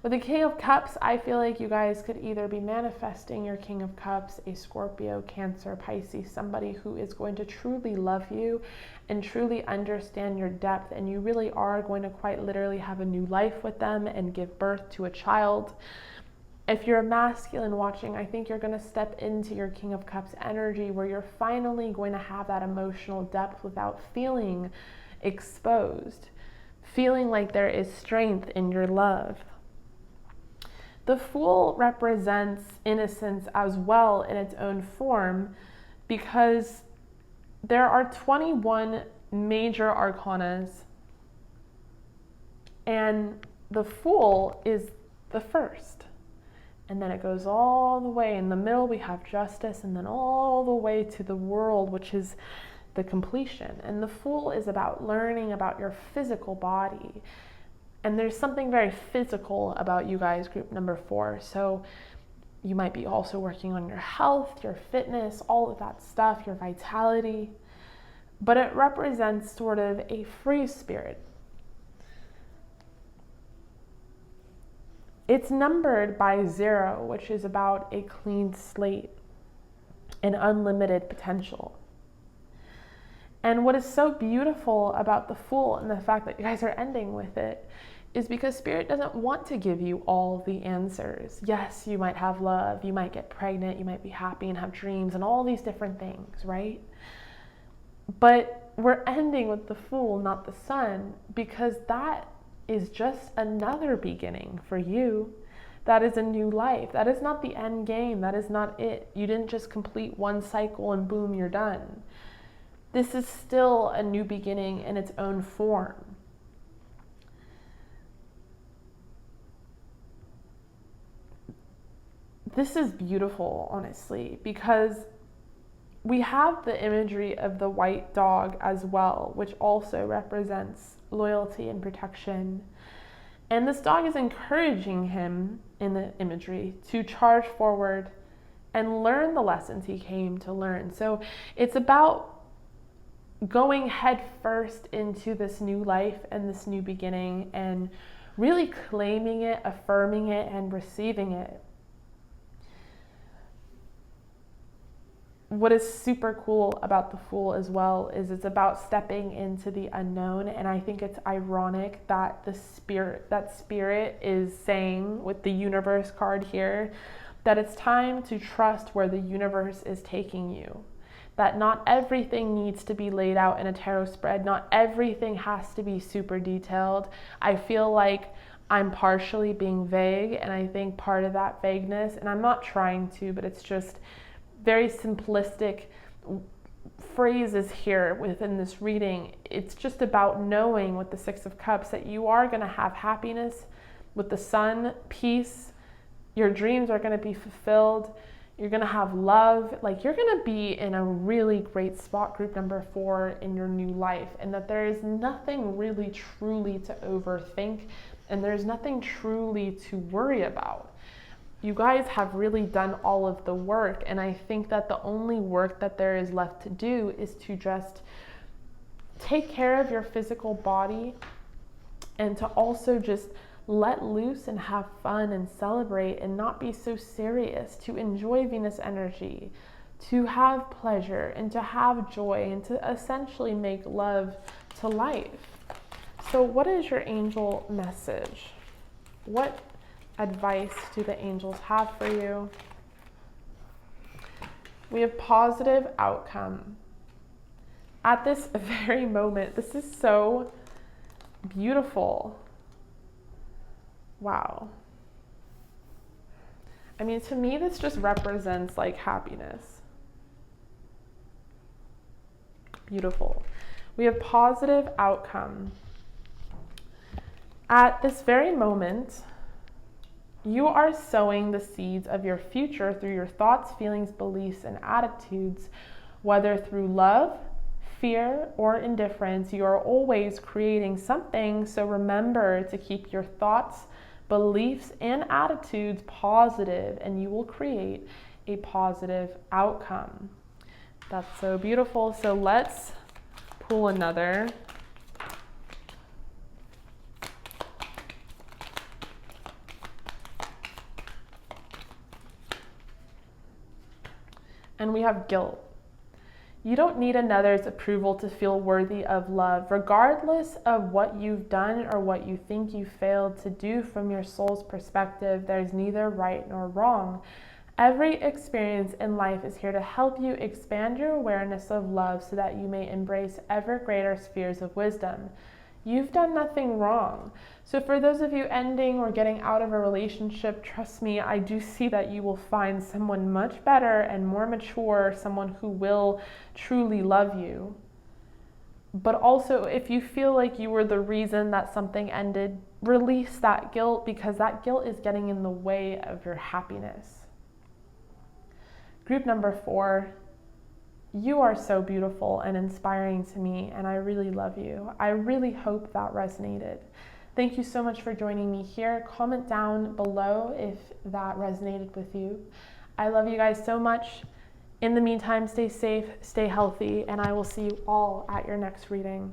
With the King of Cups, I feel like you guys could either be manifesting your King of Cups, a Scorpio, Cancer, Pisces, somebody who is going to truly love you and truly understand your depth, and you really are going to quite literally have a new life with them and give birth to a child. If you're a masculine watching, I think you're going to step into your King of Cups energy where you're finally going to have that emotional depth without feeling exposed, feeling like there is strength in your love. The Fool represents innocence as well in its own form because there are 21 major arcanas and the Fool is the first. And then it goes all the way. In the middle we have Justice, and then all the way to the World, which is the completion. And the Fool is about learning about your physical body. And there's something very physical about you guys, group number 4. So you might be also working on your health, your fitness, all of that stuff, your vitality. But it represents sort of a free spirit. It's numbered by 0, which is about a clean slate and unlimited potential. And what is so beautiful about the Fool and the fact that you guys are ending with it is because Spirit doesn't want to give you all the answers. Yes, you might have love, you might get pregnant, you might be happy and have dreams and all these different things, right? But we're ending with the Fool, not the Sun, because that is just another beginning for you. That is a new life. That is not the end game. That is not it. You didn't just complete one cycle and boom, you're done. This is still a new beginning in its own form. this is beautiful, honestly, because we have the imagery of the white dog as well, which also represents loyalty and protection. And this dog is encouraging him in the imagery to charge forward and learn the lessons he came to learn. So it's about going head first into this new life and this new beginning and really claiming it, affirming it, and receiving it. What is super cool about the Fool as well is it's about stepping into the unknown, and I think it's ironic that spirit is saying with the universe card here that it's time to trust where the universe is taking you. That not everything needs to be laid out in a tarot spread. Not everything has to be super detailed. I feel like I'm partially being vague, and I think part of that vagueness, and I'm not trying to, but it's just very simplistic phrases here within this reading. It's just about knowing with the Six of Cups that you are going to have happiness with the Sun, peace. Your dreams are going to be fulfilled. You're going to have love. Like, you're going to be in a really great spot, group number 4, in your new life, and that there is nothing really truly to overthink, and there's nothing truly to worry about. You guys have really done all of the work, and I think that the only work that there is left to do is to just take care of your physical body and to also just let loose and have fun and celebrate and not be so serious, to enjoy Venus energy, to have pleasure and to have joy and to essentially make love to life. So what is your angel message? What advice do the angels have for you? We have positive outcome. At this very moment, this is so beautiful. Wow. I mean, to me, this just represents like happiness. Beautiful. We have positive outcome. At this very moment, you are sowing the seeds of your future through your thoughts, feelings, beliefs, and attitudes, whether through love, fear, or indifference. You are always creating something, so remember to keep your thoughts, beliefs, and attitudes positive, and you will create a positive outcome. That's so beautiful. So let's pull another. And we have guilt. You don't need another's approval to feel worthy of love, regardless of what you've done or what you think you failed to do. From your soul's perspective, there's neither right nor wrong. Every experience in life is here to help you expand your awareness of love so that you may embrace ever greater spheres of wisdom. You've done nothing wrong. So for those of you ending or getting out of a relationship, trust me, I do see that you will find someone much better and more mature, someone who will truly love you. But also, if you feel like you were the reason that something ended, release that guilt, because that guilt is getting in the way of your happiness. Group number 4. You are so beautiful and inspiring to me, and I really love you. I really hope that resonated. Thank you so much for joining me here. Comment down below if that resonated with you. I love you guys so much. In the meantime, stay safe, stay healthy, and I will see you all at your next reading.